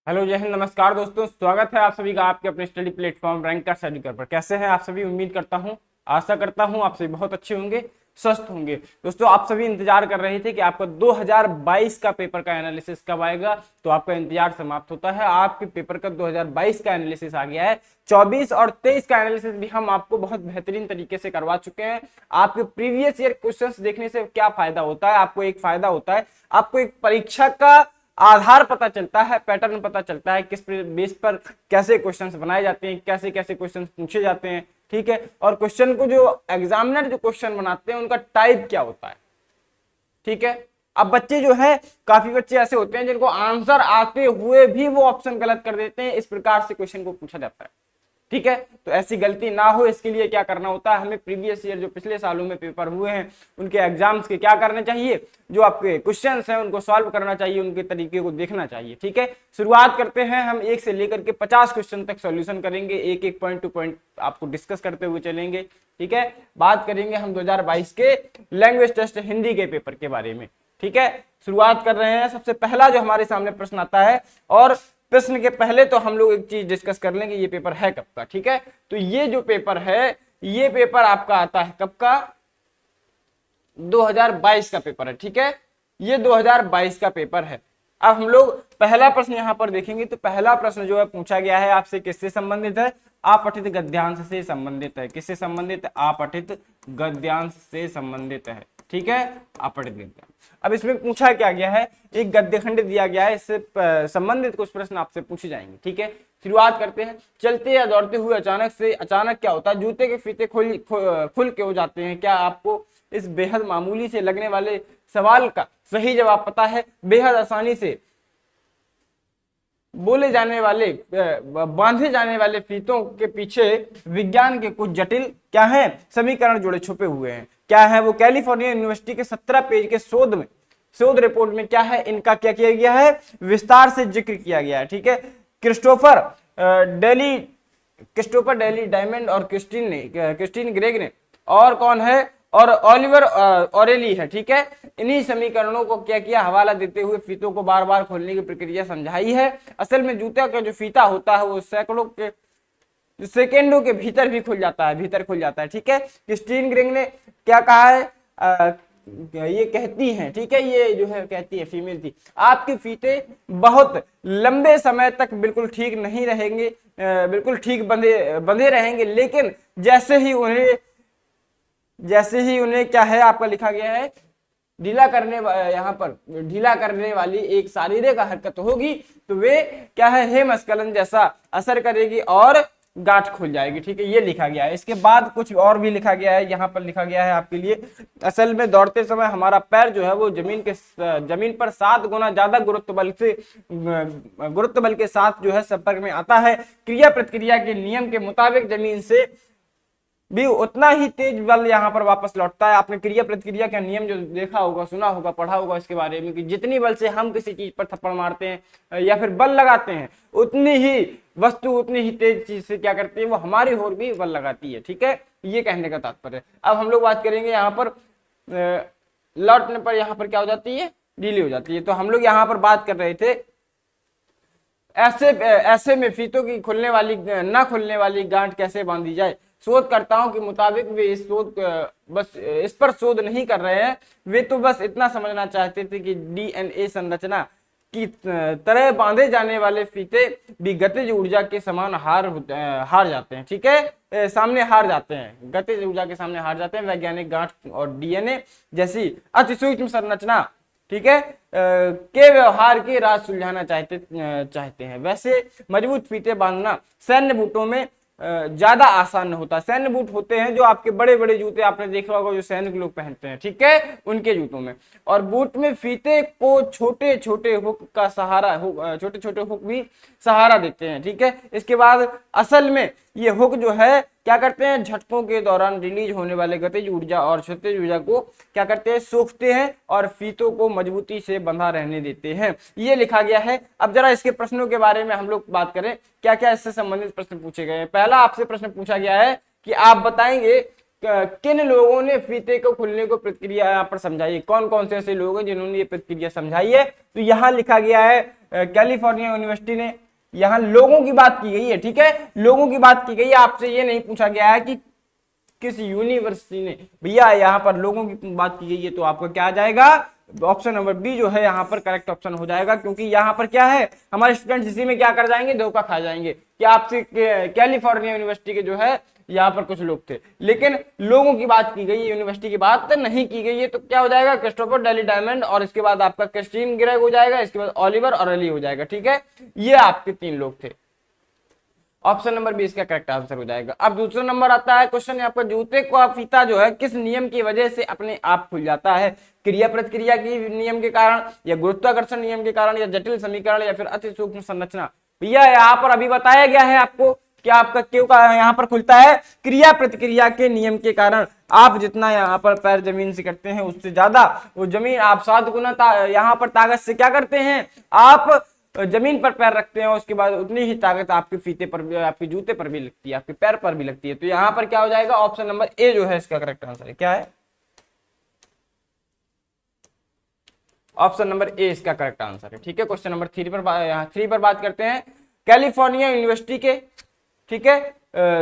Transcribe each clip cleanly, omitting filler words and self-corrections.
Hello, जय हिंद, नमस्कार दोस्तों। स्वागत है आप सभी का आपके अपने स्टडी प्लेटफॉर्म रैंक का स्टडी कर पर। कैसे हैं आप सभी? उम्मीद करता हूं, आशा करता हूं आप सभी बहुत अच्छे होंगे, स्वस्थ होंगे। दोस्तों, आप सभी इंतजार कर रहे थे कि आपका 2022 का पेपर का एनालिसिस कब आएगा, तो आपका इंतजार समाप्त होता है। आपके पेपर का 2022 का एनालिसिस आ गया है। 24 और 23 का एनालिसिस भी हम आपको बहुत बेहतरीन तरीके से करवा चुके हैं। आपके प्रीवियस ईयर क्वेश्चंस देखने से क्या फायदा होता है? आपको एक फायदा होता है, आपको एक परीक्षा का आधार पता चलता है, पैटर्न पता चलता है, किस बेस पर कैसे क्वेश्चंस बनाए जाते हैं, कैसे कैसे क्वेश्चंस पूछे जाते हैं। ठीक है, और क्वेश्चन को जो एग्जामिनर जो क्वेश्चन बनाते हैं उनका टाइप क्या होता है। ठीक है, अब बच्चे जो है, काफी बच्चे ऐसे होते हैं जिनको आंसर आते हुए भी वो ऑप्शन गलत कर देते हैं। इस प्रकार से क्वेश्चन को पूछा जाता है। ठीक है, तो ऐसी गलती ना हो इसके लिए क्या करना होता है, हमें प्रीवियस ईयर जो पिछले सालों में पेपर हुए हैं उनके एग्जाम्स के क्या करने चाहिए, जो आपके क्वेश्चंस हैं उनको सॉल्व करना चाहिए, उनके तरीके को देखना चाहिए। ठीक है, शुरुआत करते हैं। हम 1 से लेकर के 50 क्वेश्चन तक सॉल्यूशन करेंगे, एक एक पॉइंट टू पॉइंट आपको डिस्कस करते हुए चलेंगे। ठीक है, बात करेंगे हम 2022 के लैंग्वेज टेस्ट हिंदी के पेपर के बारे में। ठीक है, शुरुआत कर रहे हैं। सबसे पहला जो हमारे सामने प्रश्न आता है, और प्रश्न के पहले तो हम लोग एक चीज डिस्कस कर लेंगे, ये पेपर है कब का। ठीक है, तो ये जो पेपर है, ये पेपर आपका आता है कब का? 2022 का पेपर है। ठीक है, ये 2022 का पेपर है। अब हम लोग पहला प्रश्न यहां पर देखेंगे, तो पहला प्रश्न जो है पूछा गया है आपसे, किससे संबंधित है? अपठित गद्यांश से संबंधित है। किससे संबंधित? अपठित गद्यांश से संबंधित है। ठीक है, अपठित गद्यांश। अब इसमें पूछा क्या गया है, एक गद्य खंड दिया गया है, इससे संबंधित कुछ प्रश्न आपसे पूछे जाएंगे। ठीक है, शुरुआत करते हैं। चलते या दौड़ते हुए अचानक क्या होता है? जूते के फीते खुल के हो जाते हैं। क्या आपको इस बेहद मामूली से लगने वाले सवाल का सही जवाब पता है? बेहद आसानी से बांधे जाने वाले फीतों के पीछे विज्ञान के कुछ जटिल क्या है समीकरण जुड़े छुपे हुए हैं। क्या है वो? कैलिफोर्निया यूनिवर्सिटी के 17 पेज के शोध रिपोर्ट में क्या है, इनका क्या किया गया है? विस्तार से जिक्र किया गया है। ठीक है, क्रिस्टोफर डेली डायमंड और क्रिस्टीन ग्रेग ने, और कौन है? और ऑलिवर ऑरेली है। ठीक है, इन्हीं समीकरणों को क्या किया, हवाला देते हुए फीतों को बार बार खोलने की प्रक्रिया समझाई है। असल में जूते का जो फीता होता है वो सेकेंडों के भीतर भी खुल जाता है। ठीक है, क्रिस्टीन ग्रेग ने क्या कहा है? ये कहती हैं, ठीक है, ये जो है कहती है, फीमेल थी, आपके फीते बहुत लंबे समय तक बिल्कुल ठीक नहीं रहेंगे, बिल्कुल ठीक बंधे रहेंगे, लेकिन जैसे ही उन्हें क्या है, आपका लिखा गया है, यहाँ पर ढीला करने वाली एक शारीरिक हरकत होगी तो वे क्या है, हेमस्खलन जैसा असर करेगी और गांठ खुल जाएगी। ठीक है, ये लिखा गया है। इसके बाद कुछ और भी लिखा गया है, यहाँ पर लिखा गया है आपके लिए, असल में दौड़ते समय हमारा पैर जो है वो जमीन पर 7 गुना ज्यादा गुरुत्व बल के साथ जो है संपर्क में आता है। क्रिया प्रतिक्रिया के नियम के मुताबिक जमीन से भी उतना ही तेज बल यहाँ पर वापस लौटता है। आपने क्रिया प्रतिक्रिया का नियम जो देखा होगा, सुना होगा, पढ़ा होगा इसके बारे में, कि जितनी बल से हम किसी चीज पर थप्पड़ मारते हैं या फिर बल लगाते हैं, उतनी ही वस्तु उतनी ही तेज चीज से क्या करती है, वो हमारी ओर भी बल लगाती है। ठीक है, ये कहने का तात्पर्य। अब हम लोग बात करेंगे यहाँ पर लौटने पर यहाँ पर क्या हो जाती है, ढीली हो जाती है। तो हम लोग यहाँ पर बात कर रहे थे, ऐसे में फीतों की न खुलने वाली गांठ कैसे बांधी जाए। शोधकर्ताओं के मुताबिक वे इस पर शोध नहीं कर रहे हैं, वे तो बस इतना समझना चाहते थे कि डीएनए संरचना की तरह बांधे जाने वाले फीते भी गतिज ऊर्जा के समान हार जाते हैं। ठीक है, सामने हार जाते हैं, गतिज ऊर्जा के सामने हार जाते हैं। वैज्ञानिक गांठ और डीएनए जैसी अति सूक्ष्म संरचना, ठीक है, के व्यवहार के राज सुलझाना चाहते हैं। वैसे मजबूत फीते बांधना सैन्य बूटों में ज्यादा आसान होता। सैन्य बूट होते हैं जो आपके बड़े बड़े जूते आपने देखा होगा जो सैनिक लोग पहनते हैं, ठीक है, उनके जूतों में, और बूट में फीते को छोटे छोटे हुक भी सहारा देते हैं। ठीक है, इसके बाद असल में ये हुक जो है क्या करते हैं, झटकों के दौरान रिलीज होने वाले गतिज ऊर्जा और क्षितिज ऊर्जा को क्या करते हैं, सोखते हैं और फीतों को मजबूती से बंधा रहने देते हैं। ये लिखा गया है। अब जरा इसके प्रश्नों के बारे में हम लोग बात करें, क्या क्या इससे संबंधित प्रश्न पूछे गए हैं। पहला आपसे प्रश्न पूछा गया है कि आप बताएंगे किन लोगों ने फीते को खुलने को प्रक्रिया यहाँ पर समझाई है, कौन कौन से ऐसे लोग हैं जिन्होंने ये प्रक्रिया समझाई है। तो यहाँ लिखा गया है कैलिफोर्निया यूनिवर्सिटी ने, यहाँ लोगों की बात की गई है, ठीक है, लोगों की बात की गई है। आपसे ये नहीं पूछा गया है कि किस यूनिवर्सिटी ने, भैया यहाँ पर लोगों की बात की गई है, तो आपका क्या आ जाएगा, ऑप्शन नंबर बी जो है यहाँ पर करेक्ट ऑप्शन हो जाएगा। क्योंकि यहाँ पर क्या है, हमारे स्टूडेंट्स इसी में क्या कर जाएंगे, धोखा खा जाएंगे कि आपसे कैलिफोर्निया यूनिवर्सिटी के जो है यहाँ पर कुछ लोग थे, लेकिन लोगों की बात की गई, यूनिवर्सिटी की बात नहीं की गई है। तो क्या हो जाएगा, क्रिस्टोफर डेली डायमंड, और इसके बाद आपका क्रिस्टीन ग्रेग हो जाएगा, इसके बाद ओलिवर और अली हो जाएगा, ठीक है, ये आपके 3 लोग थे। ऑप्शन नंबर बी इसका करेक्ट आंसर हो जाएगा। अब दूसरा नंबर आता है क्वेश्चन, आपका जूते का फीता जो है किस नियम की वजह से अपने आप खुल जाता है, क्रिया प्रतिक्रिया की नियम के कारण, या गुरुत्वाकर्षण नियम के कारण, या जटिल समीकरण, या फिर अति सूक्ष्म संरचना। भैया यहाँ पर अभी बताया गया है आपको कि आपका क्यों का यहाँ पर खुलता है, क्रिया प्रतिक्रिया के नियम के कारण। आप जितना यहाँ पर पैर जमीन से करते हैं उससे ज्यादा वो जमीन आप 7 गुना यहाँ पर ताकत से क्या करते हैं, आप जमीन पर पैर रखते हैं, उसके बाद उतनी ही ताकत आपके फीते पर, आपके जूते पर भी लगती है, आपके पैर पर भी लगती है। तो यहाँ पर क्या हो जाएगा, ऑप्शन नंबर ए जो है इसका करेक्ट आंसर है। क्या है, ऑप्शन नंबर ए इसका करेक्ट आंसर है, ठीक है। क्वेश्चन नंबर 3 पर बात करते हैं। कैलिफोर्निया यूनिवर्सिटी के, ठीक है,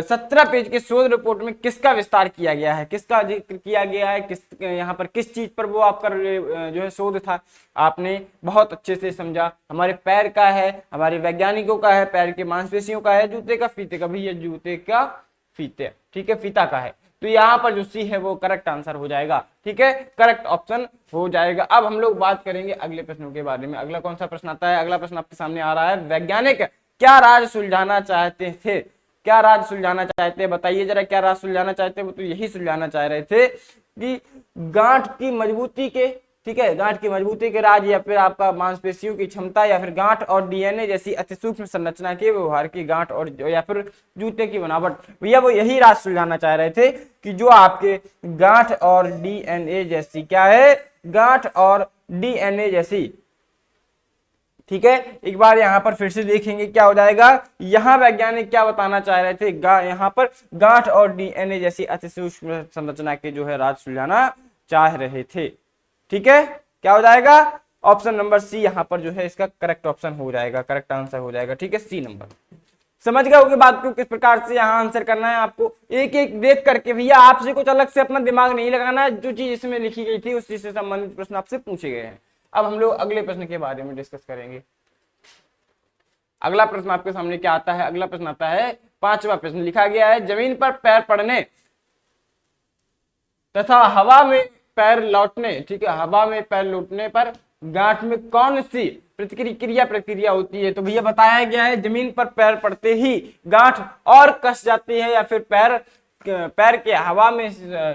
17 पेज के शोध रिपोर्ट में किसका विस्तार किया गया है, किसका जिक्र किया गया है, किस यहाँ पर किस चीज पर वो आपका जो है शोध था, आपने बहुत अच्छे से समझा। हमारे पैर का है, हमारे वैज्ञानिकों का है, पैर के मांसपेशियों का है, जूते का फीते का भी, ये जूते का फीते, ठीक है, फीता का है। तो यहाँ पर जो सी है वो करेक्ट आंसर हो जाएगा, ठीक है, करेक्ट ऑप्शन हो जाएगा। अब हम लोग बात करेंगे अगले प्रश्नों के बारे में। अगला कौन सा प्रश्न आता है, अगला प्रश्न आपके सामने आ रहा है, वैज्ञानिक क्या राज सुलझाना चाहते थे, क्या राज सुलझाना चाहते हैं, बताइए जरा क्या राज सुलझाना चाहते हैं। वो तो यही सुलझाना चाह रहे थे कि गांठ की मजबूती के, ठीक है, गांठ की मजबूती के राज, या फिर आपका मांसपेशियों की क्षमता, या फिर गांठ और डीएनए जैसी अति सूक्ष्म संरचना के व्यवहार की गांठ, और या फिर जूते की बनावट। भैया वो यही राज सुलझाना चाह रहे थे कि जो आपके गांठ और डीएनए जैसी, क्या है, गांठ और डीएनए जैसी, ठीक है। एक बार यहां पर फिर से देखेंगे क्या हो जाएगा, यहां वैज्ञानिक क्या बताना चाह रहे थे, यहां पर गांठ और डीएनए जैसी अति सूक्ष्म संरचना के जो है राज सुलझाना चाह रहे थे, ठीक है। क्या हो जाएगा, ऑप्शन नंबर सी यहां पर जो है इसका करेक्ट ऑप्शन हो जाएगा, करेक्ट आंसर हो जाएगा, ठीक है, सी नंबर। समझ गए होगी बात को, किस प्रकार से यहाँ आंसर करना है आपको, एक एक देख करके। भैया आपसे कुछ अलग से अपना दिमाग नहीं लगाना है, जो चीज इसमें लिखी गई थी उस चीज से संबंधित प्रश्न आपसे पूछे गए हैं। अब हम लोग अगले प्रश्न के बारे में डिस्कस करेंगे। अगला प्रश्न आपके सामने क्या आता है, अगला प्रश्न आता है 5वां प्रश्न। लिखा गया है, जमीन पर पैर पड़ने तथा हवा में पैर लौटने, ठीक है, हवा में पैर लौटने पर गांठ में कौन सी प्रक्रिया होती है। तो भैया बताया गया है, जमीन पर पैर पड़ते ही गांठ और कस जाती है, या फिर पैर के हवा में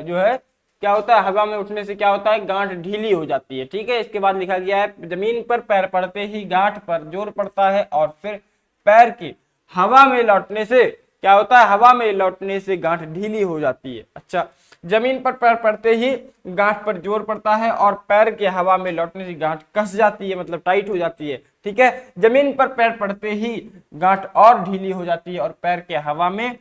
जो है क्या होता है, हवा में उठने से क्या होता है, गांठ ढीली हो जाती है, ठीक है। इसके बाद लिखा गया है, जमीन पर पैर पड़ते ही गांठ पर जोर पड़ता है, और फिर पैर के हवा में लौटने से क्या होता है, हवा में लौटने से गांठ ढीली हो जाती है। अच्छा, जमीन पर पैर पड़ते ही गांठ पर जोर पड़ता है, और पैर के हवा में लौटने से गांठ कस जाती है, मतलब टाइट हो जाती है, ठीक है। जमीन पर पैर पड़ते ही गांठ और ढीली हो जाती है, और पैर के हवा में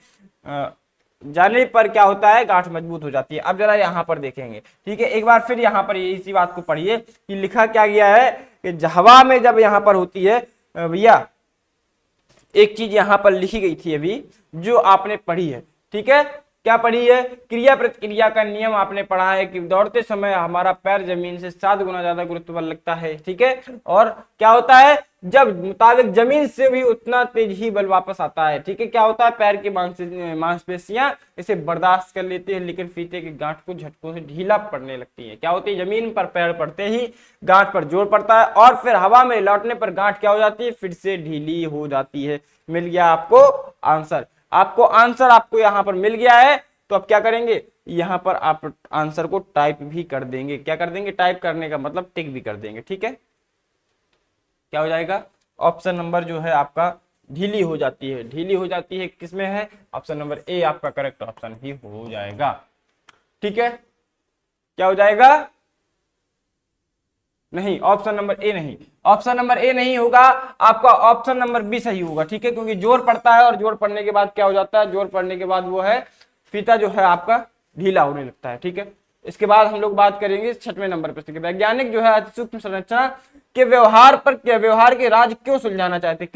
जाने पर क्या होता है, गांठ मजबूत हो जाती है। अब जरा यहाँ पर देखेंगे, ठीक है, एक बार फिर यहाँ पर इसी बात को पढ़िए कि लिखा क्या गया है कि हवा में जब यहाँ पर होती है, भैया एक चीज यहाँ पर लिखी गई थी अभी जो आपने पढ़ी है, ठीक है, क्या पढ़ी है, क्रिया प्रतिक्रिया का नियम आपने पढ़ा है कि दौड़ते समय हमारा पैर जमीन से 7 गुना ज्यादा गुरुत्व बल लगता है, ठीक है। और क्या होता है, जब मुताबिक जमीन से भी उतना तेज ही बल वापस आता है, ठीक है। क्या होता है, पैर की मांसपेशियां इसे बर्दाश्त कर लेती है, लेकिन फीते की गांठ को झटकों से ढीला पड़ने लगती है। क्या होती है, जमीन पर पैर पड़ते ही गांठ पर जोर पड़ता है, और फिर हवा में लौटने पर गांठ क्या हो जाती है, फिर से ढीली हो जाती है। मिल गया आपको आंसर, आपको यहाँ पर मिल गया है। तो अब क्या करेंगे, यहाँ पर आप आंसर को टाइप भी कर देंगे। क्या कर देंगे, टाइप करने का मतलब टिक भी कर देंगे, ठीक है। क्या हो जाएगा, ऑप्शन नंबर जो है आपका ढीली हो जाती है, ढीली हो जाती है किसमें है, ऑप्शन नंबर ए आपका करेक्ट ऑप्शन ही हो जाएगा, ठीक है। क्या हो जाएगा, नहीं, ऑप्शन नंबर ए नहीं, ऑप्शन नंबर ए नहीं होगा, आपका ऑप्शन नंबर बी सही होगा, ठीक है। क्योंकि जोर पड़ता है, और जोर पड़ने के बाद क्या हो जाता है, जोर पड़ने के बाद वो है फीता जो है आपका ढीला होने लगता है। ठीक है, इसके बाद हम लोग बात करेंगे 6वें नंबर प्रश्न के। वैज्ञानिक जो है अति सूक्ष्म संरचना के व्यवहार के राज क्यों सुलझाना चाहते,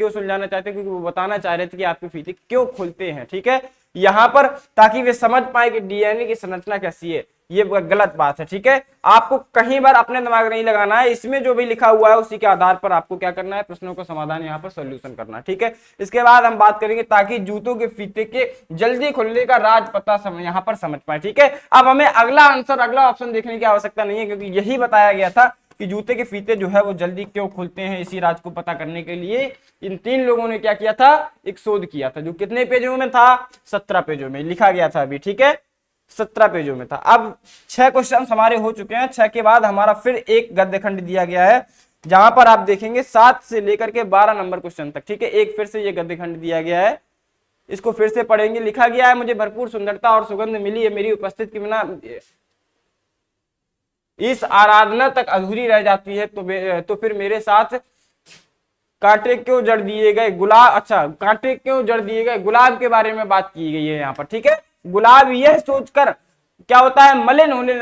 क्योंकि वो बताना चाह रहे थे कि आपके फीते क्यों खुलते हैं। ठीक है, यहाँ पर ताकि वे समझ पाए कि डीएनए की संरचना कैसी है। ये गलत बात है। ठीक है, आपको कहीं बार अपने दिमाग नहीं लगाना है, इसमें जो भी लिखा हुआ है उसी के आधार पर आपको क्या करना है, प्रश्नों का समाधान यहाँ पर सॉल्यूशन करना है। ठीक है, इसके बाद हम बात करेंगे ताकि जूतों के फीते के जल्दी खुलने का राज पता यहाँ पर समझ पाए। ठीक है, अब हमें अगला ऑप्शन देखने की आवश्यकता नहीं है, क्योंकि यही बताया गया था कि जूते के फीते जो है वो जल्दी क्यों खुलते हैं। इसी राज को पता करने के लिए इन 3 लोगों ने क्या किया था, एक शोध किया था, जो कितने पेजों में था, 17 पेजों में लिखा गया था अभी। ठीक है, 17 पेजों में था। अब 6 क्वेश्चन हमारे हो चुके हैं। 6 के बाद हमारा फिर एक गद्य खंड दिया गया है, जहां पर आप देखेंगे 7 से लेकर के 12 नंबर क्वेश्चन तक। ठीक है, एक फिर से ये गद्य खंड दिया गया है, इसको फिर से पढ़ेंगे। लिखा गया है, मुझे भरपूर सुंदरता और सुगंध मिली है, मेरी उपस्थिति के बिना इस आराधना तक अधूरी रह जाती है, तो फिर मेरे साथ कांटे क्यों जड़ दिए गए गुलाब, अच्छा कांटे क्यों जड़ दिए गए गुलाब के बारे में बात की गई है यहाँ पर। ठीक है, गुलाब यह सोचकर क्या होता है, मलिन होने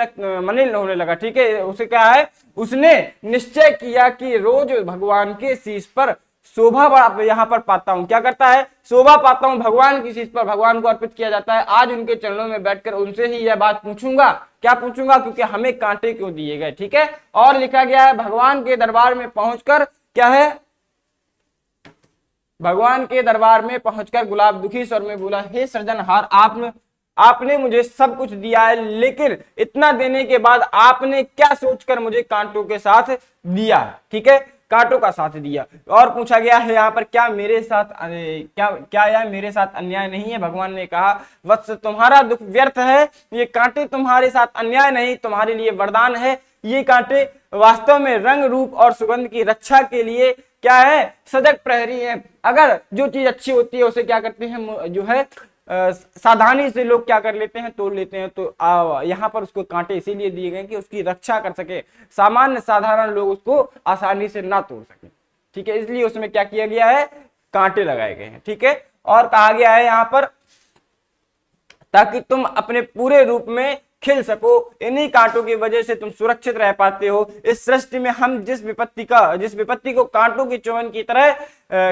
लगा। ठीक है, उसे क्या है, उसने निश्चय किया कि रोज भगवान के शीश पर शोभा यहाँ पर पाता हूँ, क्या करता है, शोभा पाता हूँ भगवान की शीश पर, भगवान को अर्पित किया जाता है। आज उनके चरणों में बैठकर उनसे ही यह बात पूछूंगा, क्या पूछूंगा, क्योंकि हमें कांटे क्यों दिए गए। ठीक है, और लिखा गया है भगवान के दरबार में पहुंचकर क्या है, भगवान के दरबार में पहुंचकर गुलाब दुखी स्वर में बोला, हे सृजनहार, आपने मुझे सब कुछ दिया है, लेकिन इतना देने के बाद आपने क्या सोचकर मुझे कांटों के साथ दिया। ठीक है, कांटों का साथ दिया। और पूछा गया है यहाँ पर, क्या मेरे साथ क्या यह मेरे साथ अन्याय नहीं है। भगवान ने कहा, वत्स तुम्हारा दुख व्यर्थ है, ये कांटे तुम्हारे साथ अन्याय नहीं, तुम्हारे लिए वरदान है। ये कांटे वास्तव में रंग रूप और सुगंध की रक्षा के लिए क्या है, सजग प्रहरी है। अगर जो चीज अच्छी होती है उसे क्या करते हैं, जो है सावधानी से लोग क्या कर लेते हैं, तोड़ लेते हैं। तो यहाँ पर उसको कांटे इसीलिए दिए गए कि उसकी रक्षा कर सके, सामान्य साधारण लोग उसको आसानी से ना तोड़ सके। ठीक है, इसलिए उसमें क्या किया गया है, कांटे लगाए गए हैं। ठीक है, और कहा गया है यहाँ पर, ताकि तुम अपने पूरे रूप में खिल सको, इन्हीं कांटों की वजह से तुम सुरक्षित रह पाते हो। इस सृष्टि में हम जिस विपत्ति को कांटों की चुभन की तरह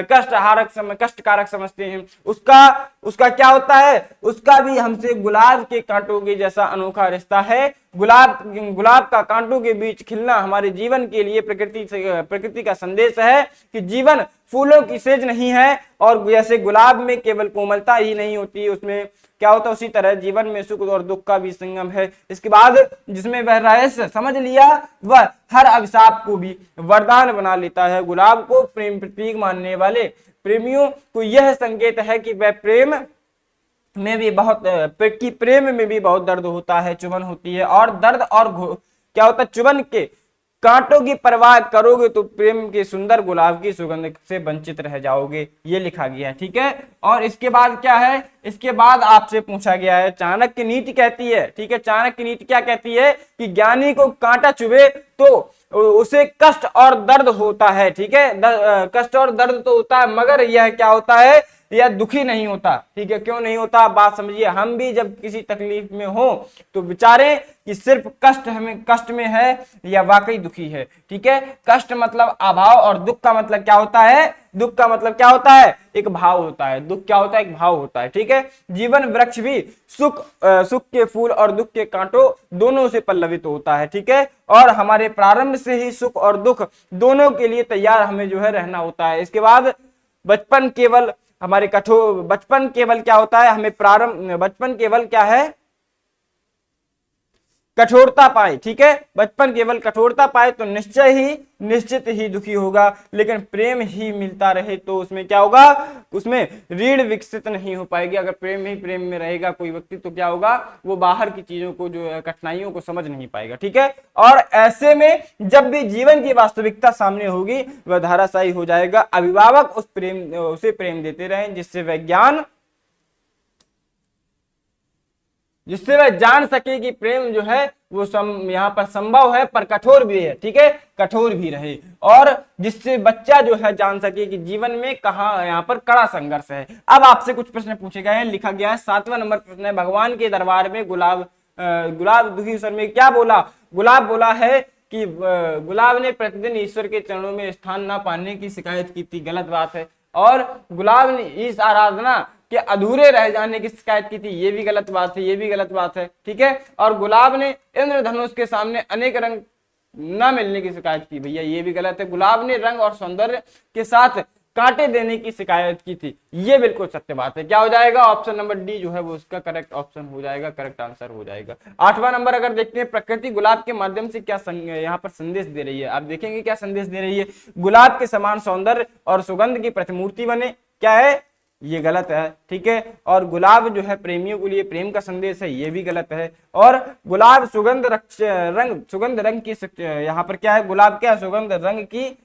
कष्टकारक समझते हैं, उसका क्या होता है, उसका भी हमसे गुलाब के कांटों के जैसा अनोखा रिश्ता है। गुलाब का कांटों के बीच खिलना हमारे जीवन के लिए प्रकृति का संदेश है कि जीवन फूलों की सेज नहीं है, और जैसे गुलाब में केवल कोमलता ही नहीं होती, उसमें क्या होता है, उसी तरह जीवन में सुख और दुख का भी संगम है। इसके बाद जिसमें वह रहस्य समझ लिया, वह हर अभिशाप को भी वरदान बना लेता है। गुलाब को प्रेम प्रतीक मानने वाले प्रेमियों को यह संकेत है कि वह प्रेम में भी बहुत दर्द होता है, चुभन होती है, और दर्द और क्या होता है, चुभन के कांटों की परवाह करोगे तो प्रेम के सुंदर गुलाब की सुगंध से वंचित रह जाओगे, ये लिखा गया है। ठीक है, और इसके बाद क्या है, इसके बाद आपसे पूछा गया है, चाणक्य नीति कहती है। ठीक है, चाणक्य नीति क्या कहती है कि ज्ञानी को कांटा चुभे तो उसे कष्ट और दर्द होता है। ठीक है, कष्ट और दर्द तो होता है, मगर यह क्या होता है, यह दुखी नहीं होता। ठीक है, क्यों नहीं होता, बात समझिए। हम भी जब किसी तकलीफ में हो तो विचारें कि सिर्फ कष्ट में है या वाकई दुखी है। ठीक है, कष्ट मतलब अभाव, और दुख का मतलब क्या होता है, दुख का मतलब क्या होता है, एक भाव होता है। दुख क्या होता है, एक भाव होता है। ठीक है, जीवन वृक्ष भी सुख के फूल और दुख के कांटों दोनों से पल्लवित होता है। ठीक है, और हमारे प्रारंभ से ही सुख और दुख दोनों के लिए तैयार हमें जो है रहना होता है। इसके बाद बचपन केवल क्या होता है, हमें बचपन केवल क्या है, कठोरता पाए। ठीक है, बचपन केवल कठोरता पाए तो निश्चित ही दुखी होगा, लेकिन प्रेम ही मिलता रहे तो उसमें क्या होगा, उसमें रीढ़ विकसित नहीं हो पाएगी। अगर प्रेम में रहेगा कोई व्यक्ति तो क्या होगा, वो बाहर की चीजों को, जो कठिनाइयों को समझ नहीं पाएगा। ठीक है, और ऐसे में जब भी जीवन की वास्तविकता सामने होगी वह धाराशायी हो जाएगा। अभिभावक उसे प्रेम देते रहें, जिससे वह जान सके कि प्रेम जो है वो यहाँ पर संभव है, पर कठोर भी है। ठीक है, कठोर भी रहे, और जिससे बच्चा जो है जान सके कि जीवन में कहाँ यहाँ पर कड़ा संघर्ष है। अब आपसे कुछ प्रश्न पूछे गए हैं, लिखा गया है 7वां नंबर प्रश्न है, भगवान के दरबार में गुलाब दुखी स्वर में क्या बोला? गुलाब बोला है कि गुलाब ने प्रतिदिन ईश्वर के चरणों में स्थान ना पाने की शिकायत की थी, गलत बात है। और गुलाब ने इस आराधना के अधूरे रह जाने की शिकायत की थी, ये भी गलत बात है, ये भी गलत बात है, ठीक है। और गुलाब ने इंद्रधनुष के सामने अनेक रंग न मिलने की शिकायत की, भैया ये भी गलत है। गुलाब ने रंग और सौंदर्य के साथ कांटे देने की शिकायत की थी, ये बिल्कुल सत्य बात है। क्या हो जाएगा? ऑप्शन नंबर डी जो है वो उसका करेक्ट ऑप्शन हो जाएगा, करेक्ट आंसर हो जाएगा। 8वां नंबर अगर देखते हैं, प्रकृति गुलाब के माध्यम से क्या यहाँ पर संदेश दे रही है, आप देखेंगे क्या संदेश दे रही है। गुलाब के समान सौंदर्य और सुगंध की प्रतिमूर्ति बने, क्या है? ये गलत है, ठीक है। और गुलाब जो है प्रेमियों के लिए प्रेम का संदेश है, ये भी गलत है। और गुलाब सुगंध रंग की यहाँ पर क्या है? गुलाब क्या सुगंध रंग की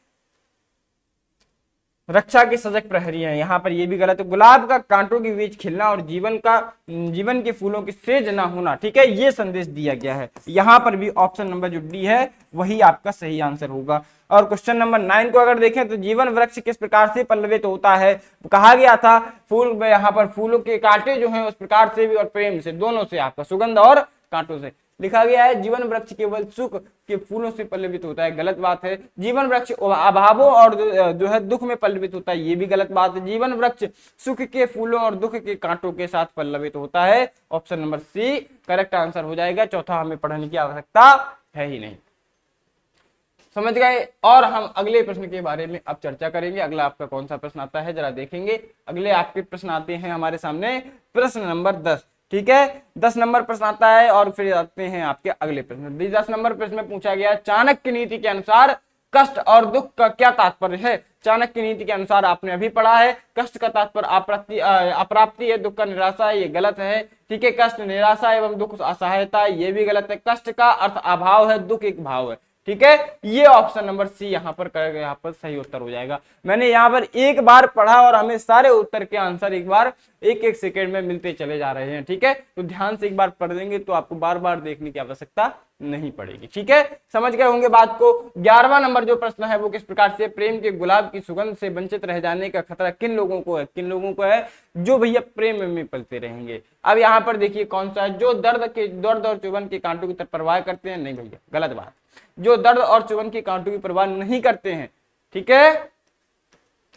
रक्षा की सजग प्रहरी है, यहाँ पर ये भी गलत है। गुलाब का कांटों के बीच खिलना और जीवन के फूलों की सेज ना होना, ठीक है, ये संदेश दिया गया है। यहाँ पर भी ऑप्शन नंबर जो डी है वही आपका सही आंसर होगा। और क्वेश्चन नंबर 9 को अगर देखें तो जीवन वृक्ष किस प्रकार से पल्लवित होता है? कहा गया था फूल में, यहाँ पर फूलों के कांटे जो है उस प्रकार से भी और प्रेम से, दोनों से, आपका सुगंध और कांटों से। लिखा गया है जीवन वृक्ष केवल सुख के फूलों से पल्लवित होता है, गलत बात है। जीवन वृक्ष अभावों और जो है दुख में पल्लवित होता है, ये भी गलत बात है। जीवन वृक्ष सुख के फूलों और दुख के कांटों के साथ पल्लवित होता है, option number C correct answer हो जाएगा। चौथा हमें पढ़ने की आवश्यकता है ही नहीं, समझ गए। और हम अगले प्रश्न के बारे में अब चर्चा करेंगे। अगला आपका कौन सा प्रश्न आता है जरा देखेंगे। अगले आपके प्रश्न आते हैं हमारे सामने प्रश्न नंबर 10, ठीक है। 10 नंबर प्रश्न आता है और फिर आते हैं आपके अगले प्रश्न। 10 नंबर प्रश्न में पूछा गया चाणक्य नीति के अनुसार कष्ट और दुख का क्या तात्पर्य है? चाणक्य नीति के अनुसार आपने अभी पढ़ा है, कष्ट का तात्पर्य अप्राप्ति है, दुख का निराशा है, ये गलत है, ठीक है। कष्ट निराशा एवं दुख असहायता, ये भी गलत है। कष्ट का अर्थ अभाव है, दुख एक भाव है, ठीक है। ये ऑप्शन नंबर सी यहाँ पर सही उत्तर हो जाएगा। मैंने यहाँ पर एक बार पढ़ा और हमें सारे उत्तर के आंसर एक सेकंड में मिलते चले जा रहे हैं, ठीक है। तो ध्यान से एक बार पढ़ लेंगे तो आपको बार बार देखने की आवश्यकता नहीं पड़ेगी, ठीक है। समझ गए होंगे बात को। 11वां नंबर जो प्रश्न है वो किस प्रकार से? प्रेम के गुलाब की सुगंध से वंचित रह जाने का खतरा किन लोगों को है? किन लोगों को है? जो भैया प्रेम में पलते रहेंगे। अब यहाँ पर देखिए कौन सा है, जो दर्द और चुभन के कांटों की तरफ परवाह करते हैं, नहीं भैया गलत बात। जो दर्द और चुभन की कांटों की परवाह नहीं करते हैं, ठीक है,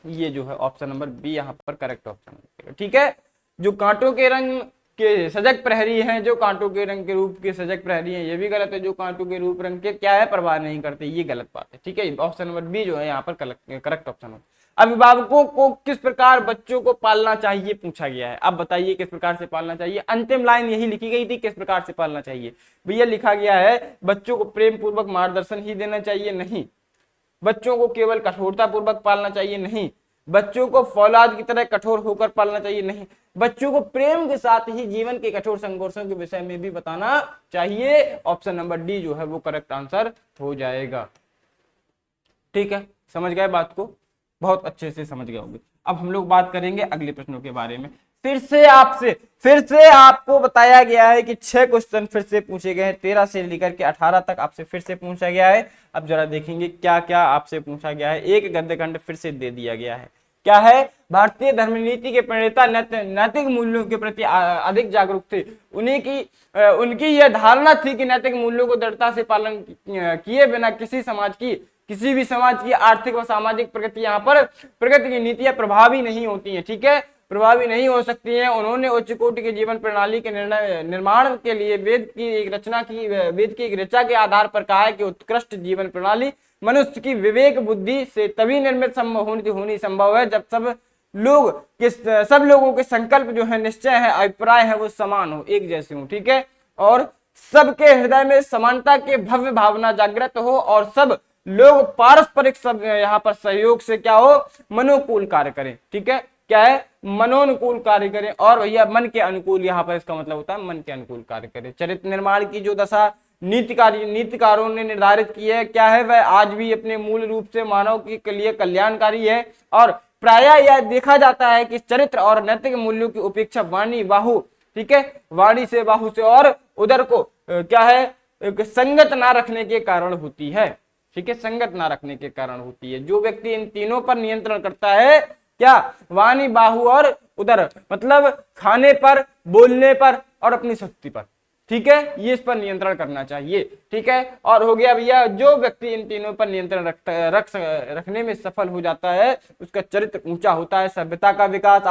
ये जो है ऑप्शन नंबर बी यहाँ पर करेक्ट ऑप्शन है, ठीक है। जो कांटों के रंग के सजग प्रहरी हैं, जो कांटों के रंग के रूप के सजग प्रहरी हैं, ये भी गलत है। जो कांटों के रूप रंग के क्या है परवाह नहीं करते, ये गलत बात है, ठीक है। ऑप्शन नंबर बी जो है यहाँ पर करेक्ट ऑप्शन है। अभिभावकों को किस प्रकार बच्चों को पालना चाहिए पूछा गया है। अब बताइए किस प्रकार से पालना चाहिए। अंतिम लाइन यही लिखी गई थी, किस प्रकार से पालना चाहिए। भैया लिखा गया है बच्चों को प्रेम पूर्वक मार्गदर्शन ही देना चाहिए, नहीं। बच्चों को केवल कठोरता पूर्वक पालना चाहिए, नहीं। बच्चों को फौलाद की तरह कठोर होकर पालना चाहिए, नहीं। बच्चों को प्रेम के साथ ही जीवन के कठोर संघर्षों के विषय में भी बताना चाहिए। ऑप्शन नंबर डी जो है वो करेक्ट आंसर हो जाएगा, ठीक है। समझ गए बात को, बहुत अच्छे से समझ गए होंगे। अब हम लोग बात करेंगे अगले प्रश्नों के बारे में। फिर से आपको बताया गया है कि 6 क्वेश्चन फिर से पूछे गए हैं, 13 से लेकर के 18 तक आपसे फिर से पूछा गया है। अब जरा देखेंगे क्या क्या आपसे पूछा गया है। एक गद्य खंड फिर से दे दिया गया है, क्या है? भारतीय धर्मनीति के प्रणेता नैतिक मूल्यों के प्रति अधिक जागरूक थे। उनकी यह धारणा थी कि नैतिक मूल्यों को दृढ़ता से पालन किए बिना किसी भी समाज की आर्थिक व सामाजिक प्रगति की नीतियां प्रभावी नहीं होती हैं, ठीक है, प्रभावी नहीं हो सकती हैं। उन्होंने उच्च कोटि के जीवन प्रणाली के निर्माण के लिए वेद की एक ऋचा के आधार पर कहा है कि उत्कृष्ट जीवन प्रणाली मनुष्य की विवेक बुद्धि से तभी निर्मित होनी संभव है जब सब लोगों के संकल्प जो है, निश्चय है, अभिप्राय है, वो समान हो, एक जैसे हो, ठीक है, और सबके हृदय में समानता के भव्य भावना जागृत हो और सब लोग पारस्परिक सब यहाँ पर सहयोग से क्या हो, मनोकूल कार्य करें, ठीक है, क्या है, मनोनुकूल कार्य करें। और भैया मन के अनुकूल, यहाँ पर इसका मतलब होता है मन के अनुकूल कार्य करें। चरित्र निर्माण की जो दशा नीतिकारों ने निर्धारित की है, क्या है, वह आज भी अपने मूल रूप से मानव के लिए कल्याणकारी है। और प्रायः यह देखा जाता है कि चरित्र और नैतिक मूल्यों की उपेक्षा वाणी बाहु, ठीक है, वाणी से बाहु से और उदर को क्या है, संगत ना रखने के कारण होती है, ठीक है, संगत ना रखने के कारण होती है। जो व्यक्ति इन तीनों पर नियंत्रण करता है, क्या, वाणी बाहु और उदर, मतलब खाने पर, बोलने पर और अपनी शक्ति पर, ठीक है, ये इस पर नियंत्रण करना चाहिए। ठीक है, और हो गया भैया, जो व्यक्ति इन तीनों पर नियंत्रण रखने में सफल हो जाता है उसका चरित्र ऊंचा होता है। सभ्यता का विकास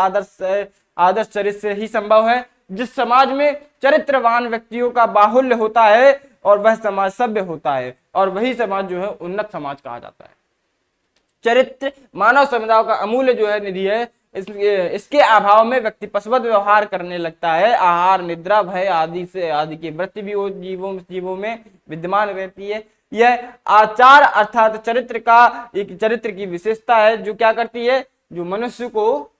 आदर्श चरित्र से ही संभव है। जिस समाज में चरित्रवान व्यक्तियों का बाहुल्य होता है और वह समाज सभ्य होता है, और वही समाज जो है उन्नत समाज कहा जाता है। चरित्र मानव समुदाय का अमूल्य जो है निधि है। इसके अभाव में व्यक्ति पशुवत व्यवहार करने लगता है। आहार, निद्रा, भय आदि की वृत्ति भी जीवों में विद्यमान रहती है। यह आचार अर्थात चरित्र की विशेषता है जो क्या करती है, जो मनुष्य को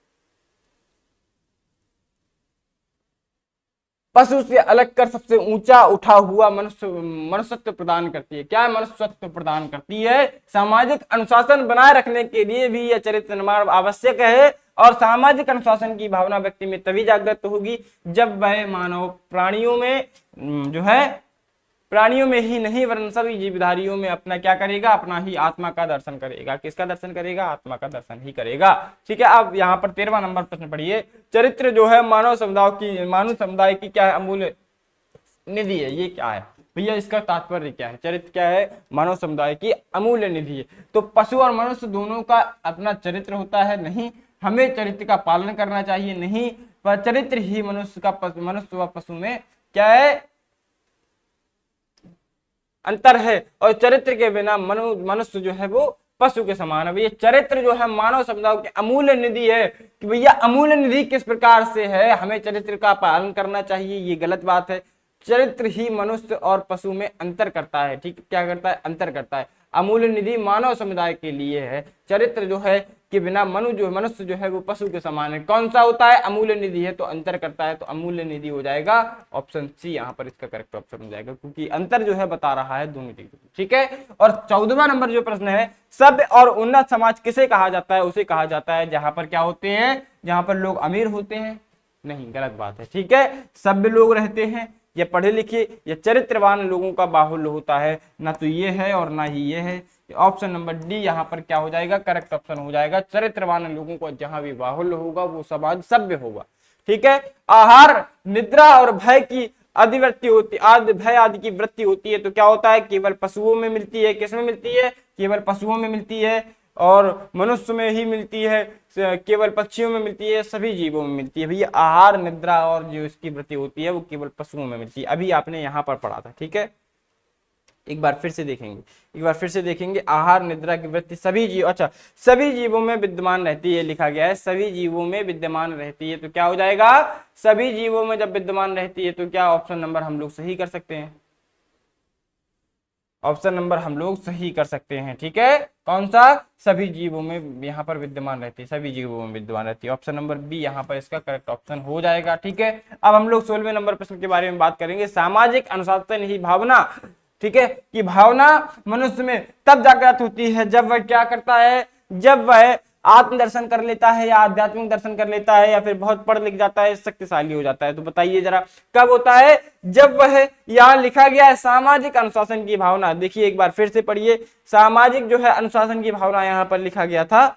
पशु से अलग कर सबसे ऊंचा उठा हुआ मनुष्यत्व प्रदान करती है। क्या मनुष्यत्व प्रदान करती है? सामाजिक अनुशासन बनाए रखने के लिए भी यह चरित्र निर्माण आवश्यक है, और सामाजिक अनुशासन की भावना व्यक्ति में तभी जागृत होगी जब वह मानव प्राणियों में ही नहीं वरन सभी जीवधारियों में अपना क्या करेगा, अपना ही आत्मा का दर्शन करेगा। किसका दर्शन करेगा? आत्मा का दर्शन ही करेगा। ठीक है, अब यहाँ पर 13वां नंबर प्रश्न पढ़िए। चरित्र जो है मानव समुदाय की क्या है? अमूल्य निधि है। ये क्या है भैया? इसका तात्पर्य क्या है? चरित्र क्या है? मानव समुदाय की अमूल्य निधि है। तो पशु और मनुष्य दोनों का अपना चरित्र होता है? नहीं। हमें चरित्र का पालन करना चाहिए? नहीं। पर चरित्र ही मनुष्य व पशु में क्या है? अंतर है। और चरित्र के बिना मनुष्य जो है वो पशु के समान है। भैया चरित्र जो है मानव समुदाय की अमूल्य निधि है। कि भैया अमूल्य निधि किस प्रकार से है? हमें चरित्र का पालन करना चाहिए, ये गलत बात है। चरित्र ही मनुष्य और पशु में अंतर करता है। ठीक, क्या करता है? अंतर करता है। अमूल्य निधि मानव समुदाय के लिए है। चरित्र जो है कि बिना मनुष्य जो है वो पशु के समान है। कौन सा होता है? अमूल्य निधि है तो अंतर करता है, तो अमूल्य निधि हो जाएगा ऑप्शन सी, यहाँ पर इसका करेक्ट ऑप्शन हो जाएगा, क्योंकि अंतर जो है बता रहा है दोनों चीजों। ठीक है, और 14वां नंबर जो प्रश्न है, सभ्य और उन्नत समाज किसे कहा जाता है? उसे कहा जाता है जहां पर क्या होते हैं? जहां पर लोग अमीर होते हैं। नहीं, गलत बात है। ठीक है, सभ्य लोग रहते हैं, ये पढ़े लिखे या चरित्रवान लोगों का बाहुल्य होता है, ना तो ये है और ना ही ये है। ऑप्शन नंबर डी यहाँ पर क्या हो जाएगा? करेक्ट ऑप्शन हो जाएगा। चरित्रवान लोगों को जहां भी बाहुल्य होगा वो समाज सभ्य होगा। ठीक है, आहार, निद्रा और भय की भय आदि की वृत्ति होती है, तो क्या होता है? केवल पशुओं में मिलती है। किसमें मिलती है? केवल पशुओं में मिलती है, और मनुष्य में ही मिलती है, केवल पक्षियों में मिलती है, सभी जीवों में मिलती है। भैया आहार, निद्रा और जो इसकी वृत्ति होती है वो केवल पशुओं में मिलती है। अभी आपने यहाँ पर पढ़ा था। ठीक है, एक बार फिर से देखेंगे। आहार, निद्रा की वृत्ति सभी जीवों में विद्यमान रहती है, लिखा गया है सभी जीवों में विद्यमान रहती है, तो क्या हो जाएगा? सभी जीवों में जब विद्यमान रहती है तो क्या ऑप्शन नंबर हम लोग सही कर सकते हैं? ऑप्शन नंबर हम लोग सही कर सकते हैं। ठीक है, कौन सा? सभी जीवों में यहाँ पर विद्यमान रहती है, सभी जीवों में विद्यमान रहती है। ऑप्शन नंबर बी यहाँ पर इसका करेक्ट ऑप्शन हो जाएगा। ठीक है, अब हम लोग 16वें नंबर प्रश्न के बारे में बात करेंगे। सामाजिक अनुशासन ही भावना, ठीक है, कि भावना मनुष्य में तब जागृत होती है जब वह क्या करता है? जब वह आत्म दर्शन कर लेता है या आध्यात्मिक दर्शन कर लेता है, या फिर बहुत पढ़ लिख जाता है, शक्तिशाली हो जाता है। तो बताइए जरा, कब होता है? जब वह, यहाँ लिखा गया है सामाजिक अनुशासन की भावना। देखिए एक बार फिर से पढ़िए, सामाजिक जो है अनुशासन की भावना यहाँ पर लिखा गया था।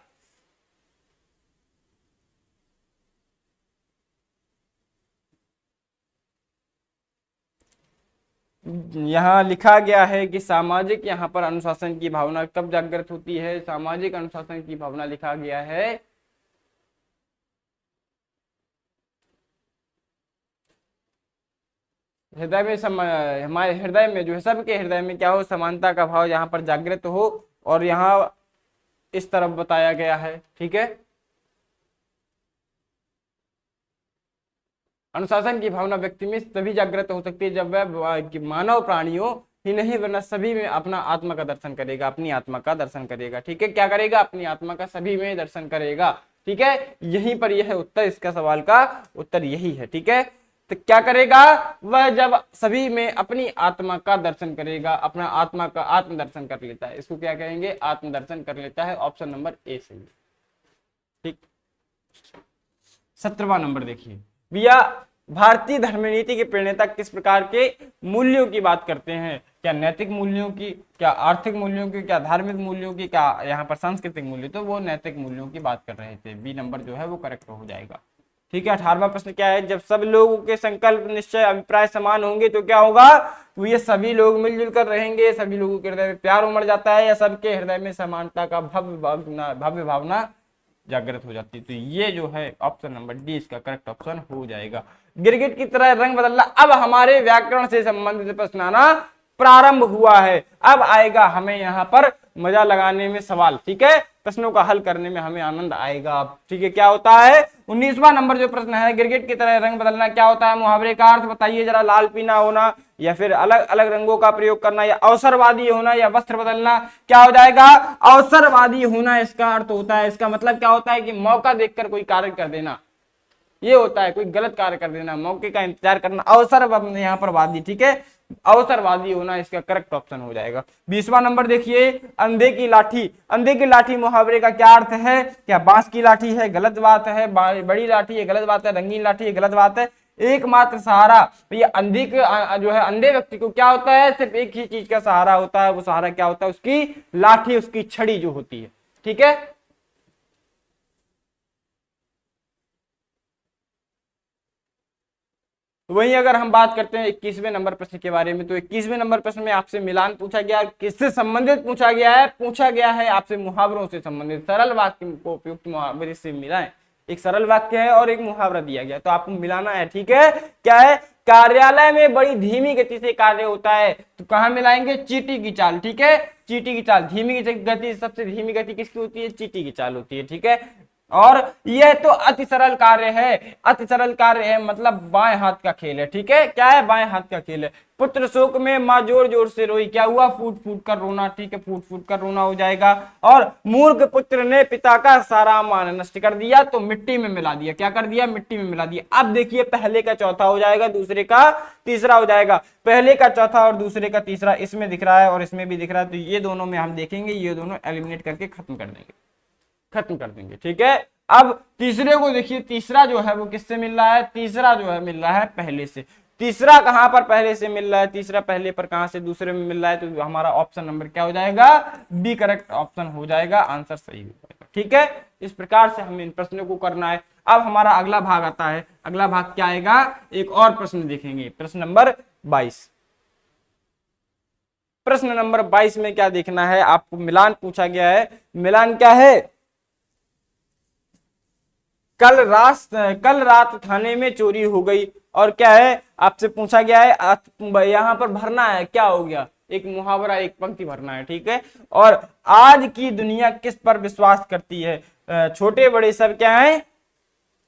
यहाँ लिखा गया है कि सामाजिक यहाँ पर अनुशासन की भावना कब जागृत होती है? सामाजिक अनुशासन की भावना लिखा गया है हृदय में हमारे हृदय में जो है, सबके हृदय में क्या हो? समानता का भाव यहाँ पर जागृत हो, और यहाँ इस तरफ बताया गया है। ठीक है, अनुशासन की भावना व्यक्ति में तभी जागृत हो सकती है जब वह मानव प्राणियों ही नहीं वरना सभी में अपना आत्मा का दर्शन करेगा, अपनी आत्मा का दर्शन करेगा। ठीक है, क्या करेगा? अपनी आत्मा का सभी में दर्शन करेगा। ठीक है, यहीं पर यह है उत्तर, इसका सवाल का उत्तर यही है। ठीक है, तो क्या करेगा वह? जब सभी में अपनी आत्मा का दर्शन करेगा, अपना आत्मा का आत्मदर्शन कर लेता है, इसको क्या कहेंगे? आत्मदर्शन कर लेता है। ऑप्शन नंबर ए सही। ठीक, 17वां नंबर देखिए भैया, भारतीय धर्मनीति के प्रणेता किस प्रकार के मूल्यों की बात करते हैं? क्या नैतिक मूल्यों की, क्या आर्थिक मूल्यों की, क्या धार्मिक मूल्यों की, क्या यहाँ पर सांस्कृतिक मूल्य? तो वो नैतिक मूल्यों की बात कर रहे थे। बी नंबर जो है वो करेक्ट हो जाएगा। ठीक है। 18वां प्रश्न क्या है, जब सब लोगों के संकल्प निश्चय अभिप्राय समान होंगे तो क्या होगा, तो ये सभी लोग मिलजुल कर रहेंगे, सभी लोगों के हृदय में प्यार उमड़ जाता है, या सबके हृदय में समानता का भव्य भावना जागृत हो जाती है। तो ये जो है ऑप्शन नंबर डी इसका करेक्ट ऑप्शन हो जाएगा। गिरगिट की तरह रंग बदलना। अब हमारे व्याकरण से संबंधित प्रश्न आना प्रारंभ हुआ है। अब आएगा हमें यहाँ पर मजा लगाने में सवाल, ठीक है, प्रश्नों का हल करने में हमें आनंद आएगा। ठीक है, क्या होता है 19वां नंबर जो प्रश्न है, गिरगिट की तरह रंग बदलना क्या होता है, मुहावरे का अर्थ बताइए जरा। लाल पीना होना, या फिर अलग अलग रंगों का प्रयोग करना, या अवसरवादी होना, या वस्त्र बदलना। क्या हो जाएगा, अवसरवादी होना इसका अर्थ होता है। इसका मतलब क्या होता है कि मौका देखकर कोई कार्य कर देना, ये होता है, कोई गलत कार्य कर देना, मौके का इंतजार करना, अवसर यहाँ पर वादी, ठीक है, अवसरवादी होना इसका करेक्ट ऑप्शन हो जाएगा। 20वां नंबर देखिए, अंधे की लाठी। अंधे की लाठी मुहावरे का क्या अर्थ है, क्या बांस की लाठी है, गलत बात है, बड़ी लाठी है, गलत बात है, रंगीन लाठी है, गलत बात है, एकमात्र सहारा। तो ये अंधे जो है, अंधे व्यक्ति को क्या होता है, सिर्फ एक ही चीज का सहारा होता है, वो सहारा क्या होता है, उसकी लाठी, उसकी छड़ी जो होती है, ठीक है। वहीं अगर हम बात करते हैं 21वें नंबर प्रश्न के बारे में, तो 21वें नंबर प्रश्न में आपसे मिलान पूछा गया। किससे संबंधित पूछा गया है, पूछा गया है आपसे मुहावरों से संबंधित। सरल वाक्य को उपयुक्त मुहावरे से मिलाएं। एक सरल वाक्य है और एक मुहावरा दिया गया, तो आपको मिलाना है, ठीक है। क्या है, कार्यालय में बड़ी धीमी गति से कार्य होता है, तो कहां मिलाएंगे, चींटी की चाल, ठीक है, चींटी की चाल। धीमी गति, सबसे धीमी गति किसकी होती है, चींटी की चाल होती है, ठीक है। और यह तो अति सरल कार्य है, अति सरल कार्य है मतलब बाएं हाथ का खेल है, ठीक है। क्या है, बाएं हाथ का खेल है। पुत्र शोक में माँ जोर जोर से रोई, क्या हुआ, फूट फूट कर रोना, ठीक है, फूट फूट कर रोना हो जाएगा। और मूर्ख पुत्र ने पिता का सारा मान नष्ट कर दिया, तो मिट्टी में मिला दिया, क्या कर दिया, मिट्टी में मिला दिया। अब देखिए पहले का चौथा हो जाएगा, दूसरे का तीसरा हो जाएगा। पहले का चौथा और दूसरे का तीसरा इसमें दिख रहा है और इसमें भी दिख रहा है, तो ये दोनों में हम देखेंगे, ये दोनों एलिमिनेट करके खत्म कर देंगे, ठीक है। अब तीसरे को देखिए, तीसरा जो है वो किससे मिल रहा है, तीसरा जो है मिल रहा है पहले से। तीसरा कहां पर पहले से मिल रहा है, तीसरा पहले पर कहां से, दूसरे में मिल रहा है, तो हमारा ऑप्शन नंबर क्या हो जाएगा, बी करेक्ट ऑप्शन हो जाएगा, आंसर सही हो जाएगा, ठीक है। इस प्रकार से हमें इन प्रश्नों को करना है। अब हमारा अगला भाग आता है, अगला भाग क्या आएगा, एक और प्रश्न देखेंगे, प्रश्न नंबर 22। प्रश्न नंबर 22 में क्या देखना है आपको, मिलान पूछा गया है। मिलान क्या है, कल रात थाने में चोरी हो गई, और क्या है आपसे पूछा गया है, यहां पर भरना है, क्या हो गया, एक मुहावरा, एक पंक्ति भरना है, ठीक है। और आज की दुनिया किस पर विश्वास करती है, छोटे बड़े सब क्या है,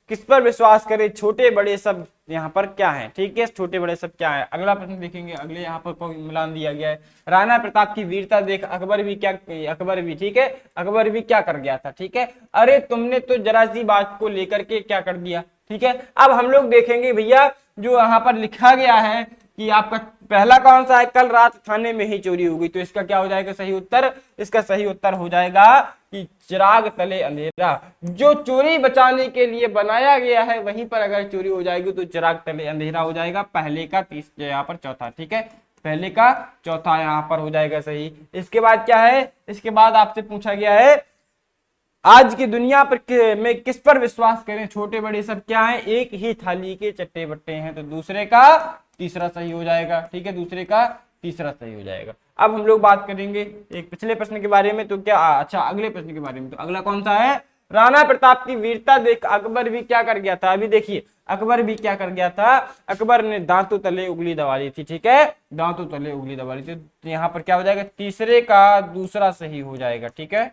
किस पर विश्वास करे, छोटे बड़े सब यहाँ पर क्या है, ठीक है, छोटे बड़े सब क्या है। अगला प्रश्न देखेंगे, अगले यहाँ पर मिलान दिया गया है। राणा प्रताप की वीरता देख अकबर भी ठीक है, अकबर भी क्या कर गया था, ठीक है। अरे तुमने तो जरा सी बात को लेकर के क्या कर दिया, ठीक है। अब हम लोग देखेंगे भैया, जो यहाँ पर लिखा गया है कि आपका पहला कौन सा है, कल रात थाने में ही चोरी हो गई, तो इसका क्या हो जाएगा सही उत्तर, इसका सही उत्तर हो जाएगा कि चिराग तले अंधेरा। जो चोरी बचाने के लिए बनाया गया है वहीं पर अगर चोरी हो जाएगी तो चिराग तले अंधेरा हो जाएगा। पहले का यहाँ पर चौथा, ठीक है, पहले का चौथा यहाँ पर हो जाएगा सही। इसके बाद क्या है, इसके बाद आपसे पूछा गया है आज की दुनिया पर में किस पर विश्वास करें, छोटे बड़े सब क्या है, एक ही थाली के चट्टे बट्टे हैं, तो दूसरे का तीसरा सही हो जाएगा, ठीक है, दूसरे का तीसरा सही हो जाएगा। अब हम लोग बात करेंगे एक पिछले प्रश्न के बारे में, तो क्या, अच्छा अगले प्रश्न के बारे में, तो अगला कौन सा है, राणा प्रताप की वीरता देख अकबर भी क्या कर गया था। अभी देखिए अकबर भी क्या कर गया था, अकबर ने दांतों तले उंगली दबा ली थी, ठीक है, दांतों तले उंगली दबा ली थी, तो यहाँ पर क्या हो जाएगा, तीसरे का दूसरा सही हो जाएगा, ठीक है।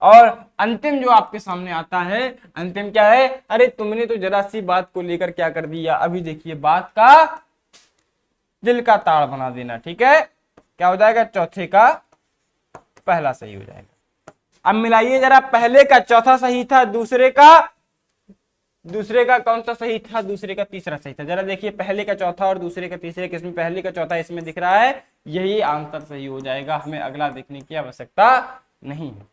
और अंतिम जो आपके सामने आता है, अंतिम क्या है, अरे तुमने तो जरा सी बात को लेकर क्या कर दिया। अभी देखिए बात का दिल का ताड़ बना देना, ठीक है, क्या हो जाएगा, चौथे का पहला सही हो जाएगा। अब मिलाइए जरा, पहले का चौथा सही था, दूसरे का कौन सा सही था, दूसरे का तीसरा सही था। जरा देखिए पहले का चौथा और दूसरे का तीसरे, किसमें पहले का चौथा इसमें दिख रहा है, यही आंसर सही हो जाएगा, हमें अगला देखने की आवश्यकता नहीं है,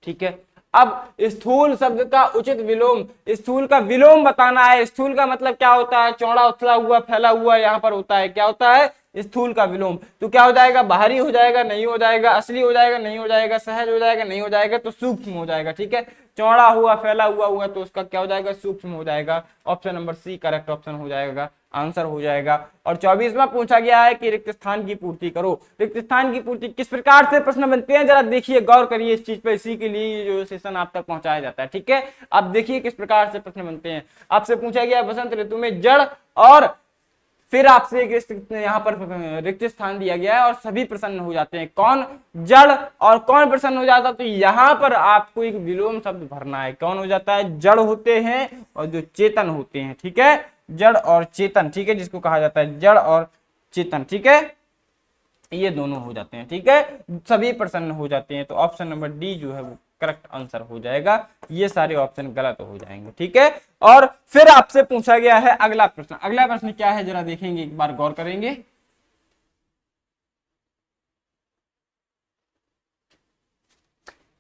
ठीक है। अब स्थूल शब्द का उचित विलोम, स्थूल का विलोम बताना है। स्थूल का मतलब क्या होता है? चौड़ा, उथला हुआ, फैला हुआ यहाँ पर होता है। क्या होता है? स्थूल का विलोम। तो क्या हो जाएगा? बाहरी हो जाएगा, नहीं हो जाएगा, असली हो जाएगा, नहीं हो जाएगा, सहज हो जाएगा, नहीं हो जाएगा, तो सूक्ष्म हो जाएगा। ठीक है, चौड़ा हुआ, फैला हुआ हुआ तो उसका क्या हो जाएगा? सूक्ष्म हो जाएगा। Option number C correct option हो जाएगा, आंसर हो जाएगा। और 24वां पूछा गया है कि रिक्त स्थान की पूर्ति करो। रिक्त स्थान की पूर्ति किस प्रकार से प्रश्न बनते हैं, जरा देखिए, गौर करिए इस चीज पे। इसी के लिए जो सेशन आप तक पहुंचाया जाता है। ठीक है, अब देखिए किस प्रकार से प्रश्न बनते हैं। आपसे पूछा गया बसंत ऋतु में जड़, और फिर आपसे एक यहाँ पर रिक्त स्थान दिया गया है और सभी प्रसन्न हो जाते हैं। कौन जड़ और कौन प्रसन्न हो जाता है? तो यहाँ पर आपको एक विलोम शब्द भरना है। कौन हो जाता है? जड़ होते हैं और जो चेतन होते हैं। ठीक है, जड़ और चेतन। ठीक है, जिसको कहा जाता है जड़ और चेतन। ठीक है, ये दोनों हो जाते हैं। ठीक है, सभी प्रसन्न हो जाते हैं। तो ऑप्शन नंबर डी जो है वो करेक्ट आंसर हो जाएगा। ये सारे ऑप्शन गलत हो जाएंगे। ठीक है, और फिर आपसे पूछा गया है अगला प्रश्न। अगला प्रश्न क्या है जरा देखेंगे, एक बार गौर करेंगे।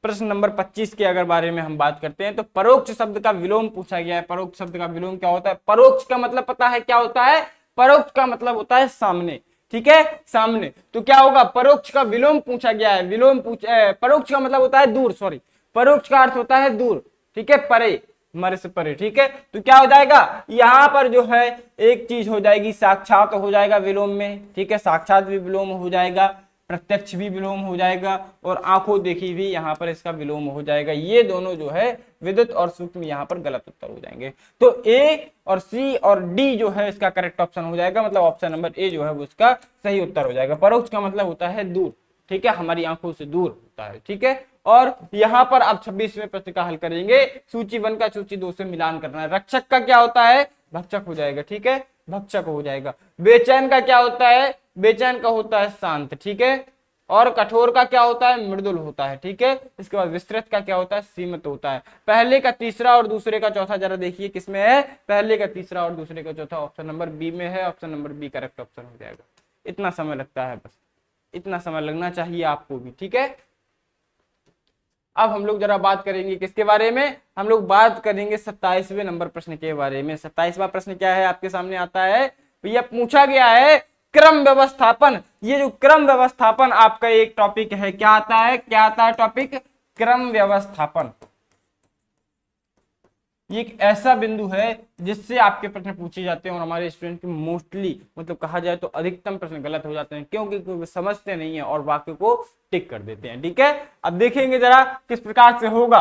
प्रश्न नंबर 25 के अगर बारे में हम बात करते हैं तो परोक्ष शब्द का विलोम पूछा गया है। परोक्ष शब्द का विलोम क्या होता है? परोक्ष का मतलब पता है क्या होता है? परोक्ष का मतलब होता है सामने। ठीक है, सामने। तो क्या होगा? परोक्ष का विलोम पूछा गया है। परोक्ष का मतलब होता है दूर, सॉरी, परोक्ष का अर्थ होता है दूर। ठीक है, परे, मरे से परे। ठीक है, तो क्या हो जाएगा? यहां पर जो है एक चीज हो जाएगी, साक्षात हो जाएगा विलोम में। ठीक है, साक्षात भी विलोम हो जाएगा, प्रत्यक्ष भी विलोम हो जाएगा, और आंखों देखी भी यहाँ पर इसका विलोम हो जाएगा। ये दोनों जो है विद्युत और सूक्ष्म यहाँ पर गलत उत्तर हो जाएंगे। तो ए और सी और डी जो है इसका करेक्ट ऑप्शन हो जाएगा। मतलब ऑप्शन नंबर ए जो है वो इसका सही उत्तर हो जाएगा। परोक्ष का मतलब होता है दूर। ठीक है, हमारी आंखों से दूर होता है। ठीक है, और यहाँ पर अब 26वें प्रश्न का हल करेंगे। सूची 1 का सूची 2 से मिलान करना है। रक्षक का क्या होता है? भक्षक हो जाएगा। ठीक है, भक्षक हो जाएगा। बेचैन का क्या होता है? बेचैन का होता है शांत। ठीक है, और कठोर का क्या होता है? मृदुल होता है। ठीक है, इसके बाद विस्तृत का क्या होता है? सीमित होता है। पहले का तीसरा और दूसरे का चौथा जरा देखिए किसमें है? पहले का तीसरा और दूसरे का चौथा ऑप्शन नंबर बी में है। Option number B correct option हो जाएगा। इतना समय लगता है, बस इतना समय लगना चाहिए आपको भी। ठीक है, अब हम लोग जरा बात करेंगे किसके बारे में? हम लोग बात करेंगे 27वें नंबर प्रश्न के बारे में। 27वां प्रश्न क्या है आपके सामने आता है? भैया पूछा गया है क्रम व्यवस्थापन। ये जो क्रम व्यवस्थापन आपका एक टॉपिक है, क्या आता है? क्या आता है टॉपिक? क्रम व्यवस्थापन। ये एक ऐसा बिंदु है जिससे आपके प्रश्न पूछे जाते हैं और हमारे स्टूडेंट के मोस्टली, मतलब कहा जाए तो अधिकतम प्रश्न गलत हो जाते हैं, क्योंकि समझते नहीं है और वाक्य को टिक कर देते हैं। ठीक है, अब देखेंगे जरा किस प्रकार से होगा।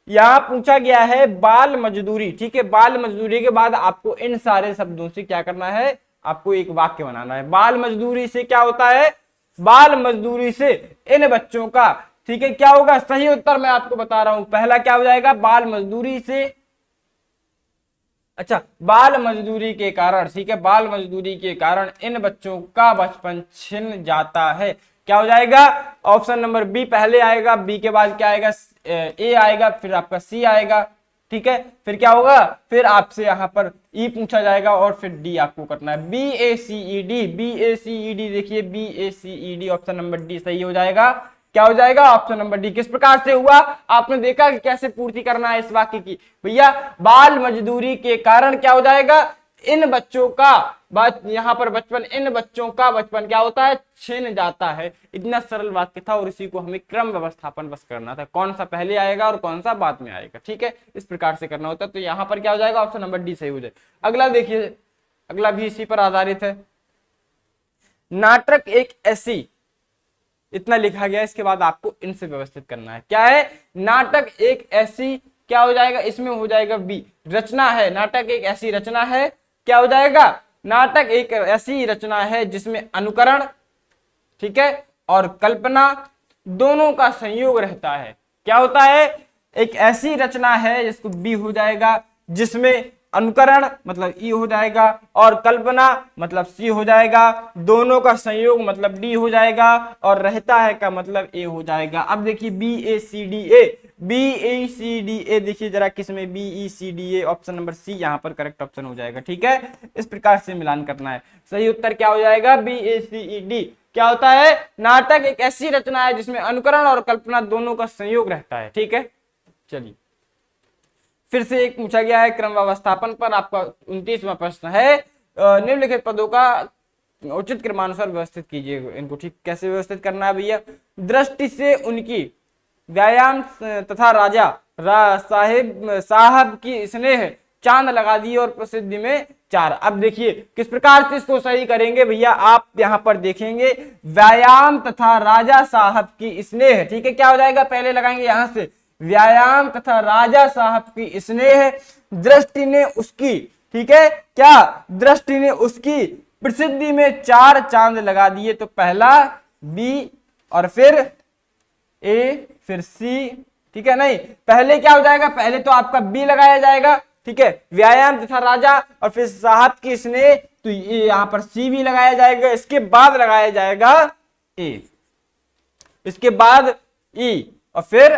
यहाँ पूछा गया है बाल मजदूरी। ठीक है, बाल मजदूरी के बाद आपको इन सारे शब्दों से क्या करना है? आपको एक वाक्य बनाना है। बाल मजदूरी से क्या होता है? बाल मजदूरी से इन बच्चों का, ठीक है, क्या होगा? सही उत्तर मैं आपको बता रहा हूं। पहला क्या हो जाएगा? बाल मजदूरी से, अच्छा, बाल मजदूरी के कारण, ठीक है, बाल मजदूरी के कारण इन बच्चों का बचपन छिन जाता है। क्या हो जाएगा? ऑप्शन नंबर बी पहले आएगा, बी के बाद क्या आएगा? ए आएगा, फिर आपका सी आएगा। ठीक है, फिर क्या होगा? फिर आपसे यहां पर ई पूछा जाएगा और फिर डी आपको करना है। B A C E D, B A C E D, देखिए B A C E D, option number D सही हो जाएगा। क्या हो जाएगा? Option number D. किस प्रकार से हुआ? आपने देखा कि कैसे पूर्ति करना है इस वाक्य की। भैया बाल मजदूरी के कारण क्या हो जाएगा? इन बच्चों का, यहां पर बचपन, इन बच्चों का बचपन क्या होता है? छिन जाता है। इतना सरल वाक्य था और इसी को हमें क्रम व्यवस्थापन बस करना था, कौन सा पहले आएगा और कौन सा बाद में आएगा। ठीक है, इस प्रकार से करना होता है। तो यहां पर क्या हो जाएगा? ऑप्शन नंबर डी सही हो जाएगा। अगला देखिए, अगला भी इसी पर आधारित है। नाटक एक ऐसी, इतना लिखा गया, इसके बाद आपको इनसे व्यवस्थित करना है। क्या है? नाटक एक ऐसी, क्या हो जाएगा? इसमें हो जाएगा बी, रचना है। नाटक एक ऐसी रचना है, क्या हो जाएगा? नाटक एक ऐसी रचना है जिसमें अनुकरण, ठीक है, और कल्पना दोनों का संयोग रहता है। क्या होता है? एक ऐसी रचना है, जिसको बी हो जाएगा, जिसमें अनुकरण मतलब ई हो जाएगा और कल्पना मतलब सी हो जाएगा, दोनों का संयोग मतलब डी हो जाएगा और रहता है का मतलब ए हो जाएगा। अब देखिए B A C D A, B A C D A, देखिए जरा किसमें? B E C D A, option number C यहाँ पर करेक्ट ऑप्शन हो जाएगा। ठीक है, इस प्रकार से मिलान करना है। सही उत्तर क्या हो जाएगा? B A C E D. क्या होता है? नाटक एक ऐसी रचना है जिसमें अनुकरण और कल्पना दोनों का संयोग रहता है। ठीक है, चलिए फिर से एक पूछा गया है क्रम व्यवस्थापन पर, आपका 29वां प्रश्न है। निम्नलिखित पदों का उचित क्रमानुसार व्यवस्थित कीजिए इनको। ठीक, कैसे व्यवस्थित करना है भैया? दृष्टि से उनकी व्यायाम तथा राजा साहब की स्नेह चांद लगा दी और प्रसिद्धि में 4। अब देखिए किस प्रकार से इसको सही करेंगे भैया, आप यहां पर देखेंगे व्यायाम तथा राजा साहब की स्नेह, ठीक है, क्या हो जाएगा, पहले लगाएंगे यहां से व्यायाम तथा राजा साहब की स्नेह, दृष्टि ने उसकी, ठीक है, क्या, दृष्टि ने उसकी प्रसिद्धि में 4 चांद लगा दिए। तो पहला बी और फिर ए फिर सी, ठीक है, नहीं पहले क्या हो जाएगा, पहले तो आपका बी लगाया जाएगा, ठीक है, व्यायाम तथा राजा, और फिर साहब की स्नेह, तो ये यहां पर सी भी लगाया जाएगा, इसके बाद लगाया जाएगा ए, इसके बाद ई और फिर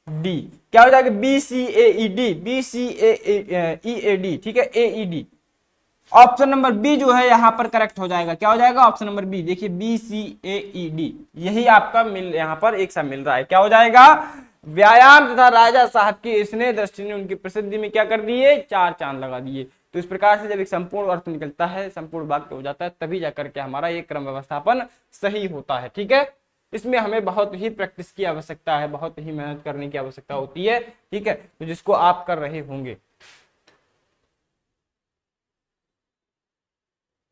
डी, क्या हो जाएगा, B C A E D, B C A D, ठीक है, A E D. Option number B जो है यहां पर करेक्ट हो जाएगा, क्या हो जाएगा, ऑप्शन नंबर बी, देखिए B C A E D, यही आपका मिल यहां पर एक सा मिल रहा है, क्या हो जाएगा, व्यायाम तथा राजा साहब की स्नेह दृष्टि ने उनकी प्रसिद्धि में क्या कर दिए, 4 चांद लगा दिए। तो इस प्रकार से जब एक संपूर्ण अर्थ निकलता है, संपूर्ण वाक्य हो जाता है, तभी जाकर के हमारा ये क्रम व्यवस्थापन सही होता है। ठीक है, इसमें हमें बहुत ही प्रैक्टिस की आवश्यकता है, बहुत ही मेहनत करने की आवश्यकता होती है। ठीक है, तो जिसको आप कर रहे होंगे।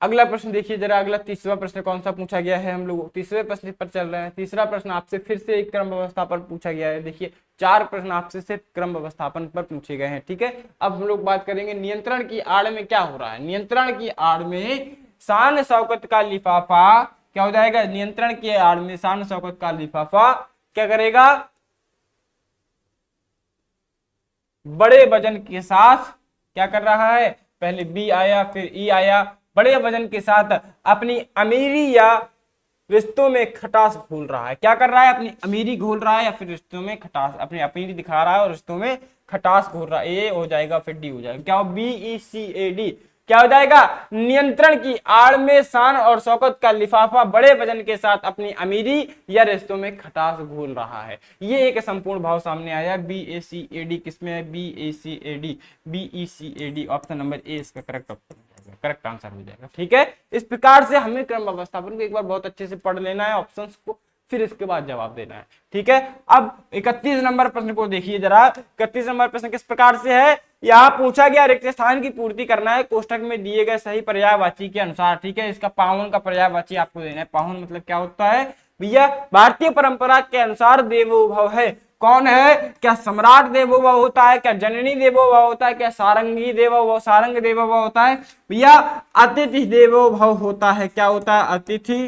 अगला प्रश्न देखिए जरा, अगला तीसरा प्रश्न कौन सा पूछा गया है, हम लोग तीसरे प्रश्न पर चल रहे हैं। तीसरा प्रश्न आपसे फिर से एक क्रम व्यवस्थापन पूछा गया है। देखिए 4 प्रश्न आपसे सिर्फ क्रम व्यवस्थापन पर पूछे गए हैं। ठीक है, अब हम लोग बात करेंगे नियंत्रण की आड़ में क्या हो रहा है। नियंत्रण की आड़ में शान शौकत का लिफाफा क्या हो जाएगा, नियंत्रण की आड़ में शान शौकत का लिफाफा क्या करेगा, बड़े वजन के साथ क्या कर रहा है, पहले बी आया फिर ई आया, बड़े वजन के साथ अपनी अमीरी या रिश्तों में खटास घोल रहा है। क्या कर रहा है, अपनी अमीरी घोल रहा है या फिर रिश्तों में खटास, अपनी अमीरी दिखा रहा है और रिश्तों में खटास घोल रहा है। ए हो जाएगा फिर डी हो जाएगा, क्या हो, B E C A D, क्या हो जाएगा, नियंत्रण की आड़ में शान और शौकत का लिफाफा बड़े वजन के साथ अपनी अमीरी या रिश्तों में खटास घोल रहा है। ये एक संपूर्ण भाव सामने आया। B A C A D किसमें है, B A C A D, B E C A D, option number A इसका करेक्ट ऑप्शन, करेक्ट आंसर हो जाएगा। ठीक है, इस प्रकार से हमें क्रम व्यवस्थापन को एक बार बहुत अच्छे से पढ़ लेना है, ऑप्शंस को, फिर इसके बाद जवाब देना है। ठीक है, अब 31 नंबर प्रश्न को देखिए जरा। 31 नंबर प्रश्न किस प्रकार से है, यहाँ पूछा गया रिक्त स्थान की पूर्ति करना है कोष्टक में दिए गए सही पर्यायवाची के अनुसार। ठीक है, इसका पावन का पर्यायवाची आपको देना है। पावन मतलब क्या होता है भैया, भारतीय परंपरा के अनुसार देवो भव है। कौन है, क्या सम्राट देवो भव होता है, क्या जननी देवो भव होता है, क्या सारंगी देवो भव, सारंग देवो भव होता है भैया, अतिथि देवो भव होता है। क्या होता है, अतिथि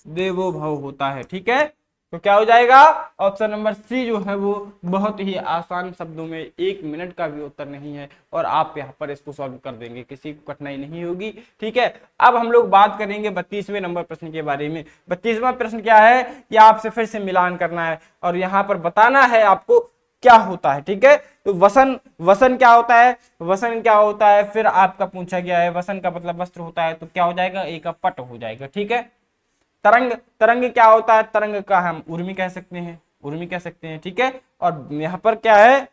देवो भव होता है। ठीक है, तो क्या हो जाएगा, ऑप्शन नंबर सी जो है वो बहुत ही आसान शब्दों में 1 मिनट का भी उत्तर नहीं है और आप यहाँ पर इसको सॉल्व कर देंगे, किसी को कठिनाई नहीं होगी। ठीक है, अब हम लोग बात करेंगे 32वें नंबर प्रश्न के बारे में। 32वां प्रश्न क्या है कि आपसे फिर से मिलान करना है और यहाँ पर बताना है आपको क्या होता है। ठीक है, तो वसन, वसन क्या होता है, वसन क्या होता है, फिर आपका पूछा गया है वसन का मतलब वस्त्र होता है, तो क्या हो जाएगा, एक पट हो जाएगा। ठीक है, तरंग, तरंग क्या होता है, तरंग का हम उर्मी कह सकते हैं, उर्मी कह सकते हैं। ठीक है, और यहां पर क्या है,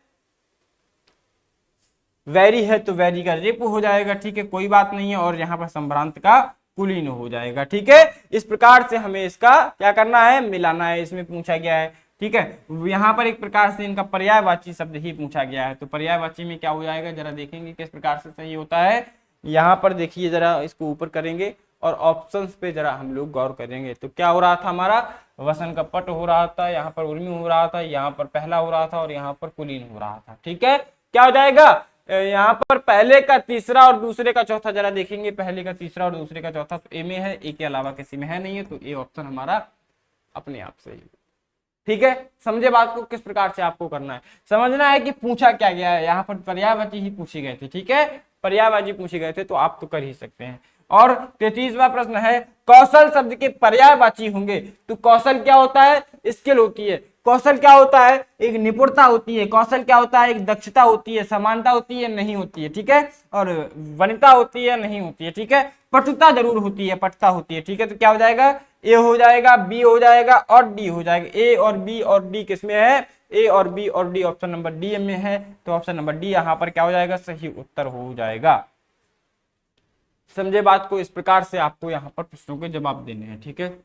वैरी है तो वैरी का रेप हो जाएगा। ठीक है, कोई बात नहीं है, और यहाँ पर संभ्रांत का कुलीन हो जाएगा। ठीक है, इस प्रकार से हमें इसका क्या करना है, मिलाना है, इसमें पूछा गया है। ठीक है, यहाँ पर एक प्रकार से इनका पर्यायवाची शब्द ही पूछा गया है, तो पर्यायवाची में क्या हो जाएगा, जरा देखेंगे किस प्रकार से सही होता है। यहाँ पर देखिए जरा, इसको ऊपर करेंगे और ऑप्शंस पे जरा हम लोग गौर करेंगे। तो क्या हो रहा था, हमारा वसन का पट हो रहा था, यहाँ पर उर्मी हो रहा था, यहाँ पर पहला हो रहा था और यहाँ पर कुलीन हो रहा था। ठीक है, क्या हो जाएगा, यहाँ पर पहले का तीसरा और दूसरे का चौथा जरा देखेंगे, पहले का तीसरा और दूसरे का चौथा तो ए में है, ए के अलावा किसी में है नहीं है, तो ए ऑप्शन हमारा अपने आप से ही। ठीक है, समझे बात को, किस प्रकार से आपको करना है, समझना है कि पूछा क्या गया है। यहाँ पर पर्यायवाची ही पूछे गए थे। ठीक है, पर्यायवाची पूछे गए थे, तो आप तो कर ही सकते हैं। और 33वां प्रश्न है, कौशल शब्द के पर्यायवाची होंगे। तो कौशल क्या होता है, स्किल होती है। कौशल क्या होता है, एक निपुणता होती है। कौशल क्या होता है, एक दक्षता होती है। समानता होती है, नहीं होती है। ठीक है, और वनिता होती है, नहीं होती है। ठीक है, पटुता जरूर होती है, पटता होती है, ठीक है। तो क्या हो जाएगा, ए हो जाएगा, बी हो जाएगा और डी हो जाएगा। ए और बी और डी किसमें है, ए और बी और डी ऑप्शन नंबर डी में है, तो ऑप्शन नंबर डी यहाँ पर क्या हो जाएगा, सही उत्तर हो जाएगा। समझे बात को, इस प्रकार से आपको यहाँ पर प्रश्नों के जवाब देने हैं, ठीक है।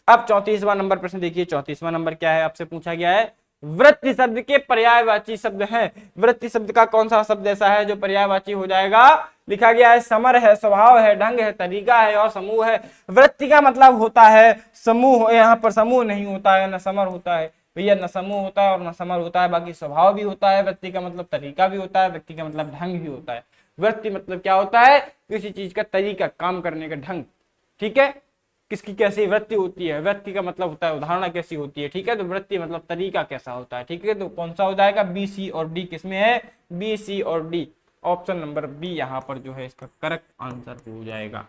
अब 34वां नंबर प्रश्न देखिए। 34वां नंबर क्या है, आपसे पूछा गया है वृत्ति शब्द के पर्यायवाची शब्द हैं। वृत्ति शब्द का कौन सा शब्द ऐसा है जो पर्यायवाची हो जाएगा, लिखा गया है समर है, स्वभाव है, ढंग है, तरीका है और समूह है। वृत्ति का मतलब होता है समूह, यहाँ पर समूह नहीं होता है, न समर होता है भैया, न समूह होता है और न समर होता है, बाकी स्वभाव भी होता है। वृत्ति का मतलब तरीका भी होता है, व्यक्ति का मतलब ढंग भी होता है। वृत्ति मतलब क्या होता है, किसी चीज का तरीका, काम करने का ढंग, ठीक है। किसकी कैसी वृत्ति होती है, वृत्ति का मतलब होता है उदाहरण कैसी होती है, ठीक है। तो वृत्ति मतलब तरीका कैसा होता है, ठीक है। तो कौन सा हो जाएगा, बी, सी और डी किसमें है, बी, सी और डी, ऑप्शन नंबर बी यहाँ पर जो है इसका करेक्ट आंसर हो जाएगा।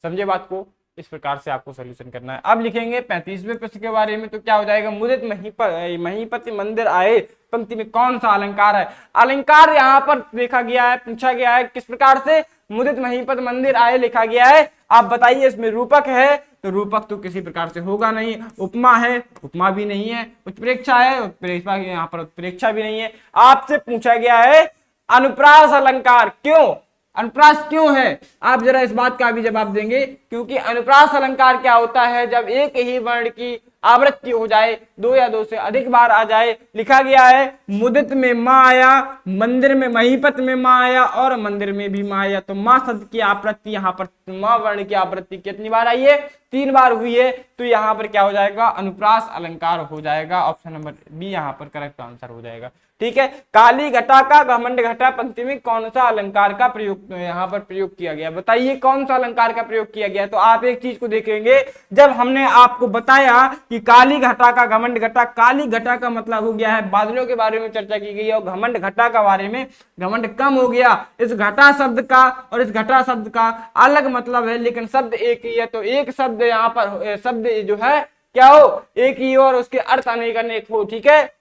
समझे बात को, इस प्रकार से आपको सोल्यूशन करना है। अब लिखेंगे 35वें प्रश्न के बारे में, तो क्या हो जाएगा, मुदित महीपति मंदिर आए, पंक्ति में कौन सा अलंकार है। अलंकार यहाँ पर देखा गया है, पूछा गया है किस प्रकार से, मुदित महीपत मंदिर आए लिखा गया है। आप बताइए इसमें रूपक है, तो रूपक तो किसी प्रकार से होगा नहीं। उपमा है, उपमा भी नहीं है। उत्प्रेक्षा है, उत्प्रेक्षा, यहाँ पर उत्प्रेक्षा भी नहीं है। आपसे पूछा गया है अनुप्रास अलंकार, क्यों, अनुप्रास क्यों है, आप जरा इस बात का भी जवाब देंगे। क्योंकि अनुप्रास अलंकार क्या होता है, जब एक ही वर्ण की आवृत्ति हो जाए, दो या दो से अधिक बार आ जाए। लिखा गया है मुदित में माँ आया, मंदिर में महीपत में माँ आया और मंदिर में भी माँ आया। तो माँ शब्द की आवृत्ति यहाँ पर, माँ वर्ण की आवृत्ति कितनी बार आई है, 3 बार हुई है। तो यहाँ पर क्या हो जाएगा, अनुप्रास अलंकार हो जाएगा। ऑप्शन नंबर बी यहाँ पर करेक्ट आंसर हो जाएगा, ठीक है। काली घटा का घमंड घटा पंक्ति में कौन सा अलंकार का प्रयोग यहाँ पर प्रयोग किया गया, बताइए कौन सा अलंकार का प्रयोग किया गया। तो आप एक चीज को देखेंगे, जब हमने आपको बताया कि काली घटा का घमंड घटा, काली घटा का मतलब हो गया है बादलों के बारे में चर्चा की गई है, और घमंड घटा का बारे में, घमंड कम हो गया। इस घटा शब्द का और इस घटा शब्द का अलग मतलब है, लेकिन शब्द एक ही है। तो एक शब्द यहाँ पर, शब्द जो है क्या हो, एक ही हो और उसके अर्थ अनेक अनेक हो, ठीक है।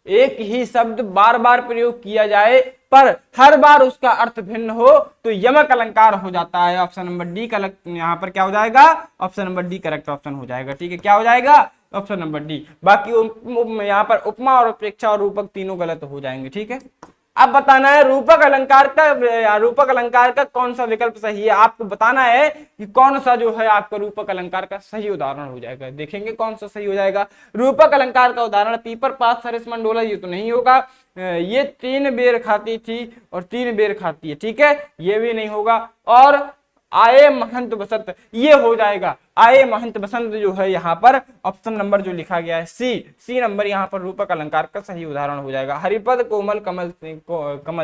एक ही शब्द बार बार प्रयोग किया जाए पर हर बार उसका अर्थ भिन्न हो तो यमक अलंकार हो जाता है। ऑप्शन नंबर डी का यहाँ पर क्या हो जाएगा, option number D correct option हो जाएगा, ठीक है। क्या हो जाएगा, ऑप्शन नंबर डी। बाकी यहाँ पर उपमा और उत्प्रेक्षा और रूपक तीनों गलत हो जाएंगे, ठीक है। अब बताना है रूपक अलंकार का कौन सा विकल्प सही है। आपको बताना है कि कौन सा जो है आपका रूपक अलंकार का सही उदाहरण हो जाएगा। देखेंगे कौन सा सही हो जाएगा। रूपक अलंकार का उदाहरण पीपर पात सरिस मंडोला, ये तो नहीं होगा। ये 3 बेर खाती थी और 3 बेर खाती है, ठीक है, ये भी नहीं होगा। और आए महंत बसंत, ये हो जाएगा। आए महंत बसंत जो है यहाँ पर ऑप्शन नंबर जो लिखा गया है सी नंबर यहाँ पर रूपक अलंकार का सही उदाहरण हो जाएगा। हरिपद कोमल कमल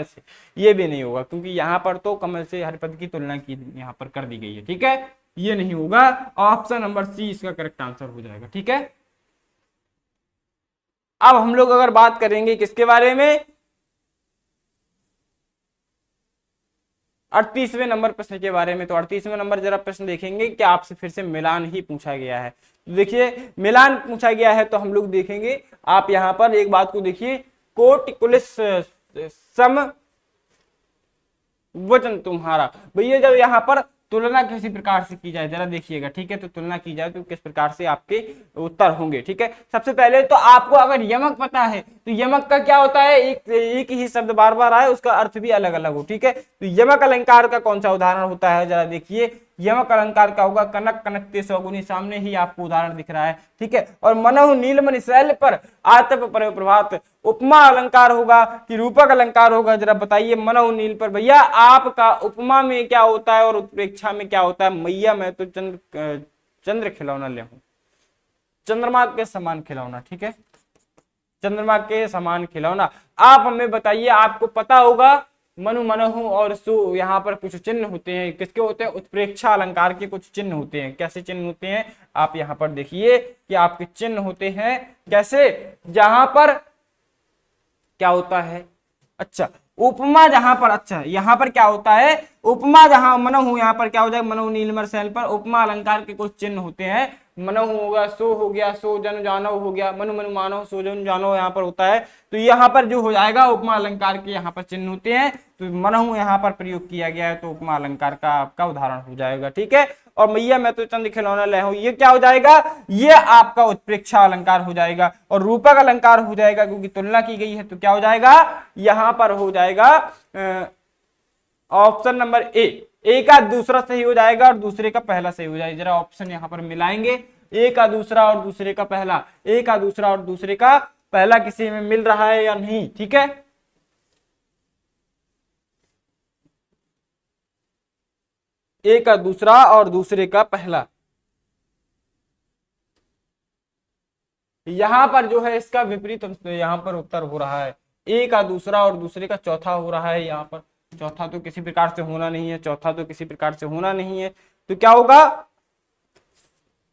से, ये भी नहीं होगा, क्योंकि यहाँ पर तो कमल से हरिपद की तुलना की यहाँ पर कर दी गई है, ठीक है, ये नहीं होगा। ऑप्शन नंबर सी इसका करेक्ट आंसर हो जाएगा, ठीक है। अब हम लोग अगर बात करेंगे किसके बारे में, 38वें नंबर प्रश्न के बारे में। तो 38वें नंबर जरा प्रश्न देखेंगे कि आपसे फिर से मिलान ही पूछा गया है। तो देखिए मिलान पूछा गया है तो हम लोग देखेंगे, आप यहाँ पर एक बात को देखिए, कोटि कुलिस सम वचन तुम्हारा। भैया जब यहाँ पर तुलना किसी प्रकार से की जाए, जरा देखिएगा, ठीक है। तो तुलना की जाए तो किस प्रकार से आपके उत्तर होंगे, ठीक है। सबसे पहले तो आपको अगर यमक पता है तो यमक का क्या होता है, एक ही शब्द बार बार आए उसका अर्थ भी अलग अलग हो, ठीक है। तो यमक अलंकार का कौन सा उदाहरण होता है, जरा देखिए। यमक अलंकार का होगा कनक कनकते सौगुनी, सामने ही आपको उदाहरण दिख रहा है, ठीक है। और मनहु नीलमणि शैल पर आतप पर प्रभात, उपमा अलंकार होगा कि रूपक अलंकार होगा, जरा बताइए। मनहु नील पर, भैया आपका उपमा में क्या होता है और उत्प्रेक्षा में क्या होता है। मैया मैं तो चंद्र खिलौना ले हूं, चंद्रमा के समान खिलौना, ठीक है, चंद्रमा के समान खिलौना। आप हमें बताइए, आपको पता होगा मनु मनहु और सु, यहाँ पर कुछ चिन्ह होते हैं, किसके होते हैं, उत्प्रेक्षा अलंकार के कुछ चिन्ह होते हैं। कैसे चिन्ह होते हैं, आप यहाँ पर देखिए कि आपके चिन्ह होते हैं कैसे, जहां पर क्या होता है, अच्छा उपमा जहां पर, अच्छा यहाँ पर क्या होता है, उपमा जहां मनहु, यहाँ पर क्या हो जाएगा, मनहु नीलमर शैल पर। उपमा अलंकार के कुछ चिन्ह होते हैं मनहु हो गया, सो हो गया, सो जन जानव हो गया, मनु मनु मानव, सो जन जानव यहाँ पर होता है। तो यहाँ पर जो हो जाएगा उपमा अलंकार के यहाँ पर चिन्ह होते हैं, तो मनहु यहाँ पर प्रयोग किया गया है, तो उपमा अलंकार का आपका उदाहरण हो जाएगा। ठीक है, और मैया मैं तो चंद खिलौना ले हूं, ये क्या हो जाएगा, ये आपका उत्प्रेक्षा अलंकार हो जाएगा और रूपक अलंकार हो जाएगा, क्योंकि तुलना की गई है। तो क्या हो जाएगा, यहां पर हो जाएगा ऑप्शन नंबर ए का दूसरा सही हो जाएगा और दूसरे का पहला सही हो जाएगा। जरा ऑप्शन यहां पर मिलाएंगे, ए का दूसरा और दूसरे का पहला, ए का दूसरा और दूसरे का पहला किसी में मिल रहा है या नहीं। ठीक है, ए का दूसरा और दूसरे का पहला, यहां पर जो है इसका विपरीत यहां पर उत्तर हो रहा है, ए का दूसरा और दूसरे का चौथा हो रहा है। यहाँ पर चौथा तो किसी प्रकार से होना नहीं है, चौथा तो किसी प्रकार से होना नहीं है। तो क्या होगा,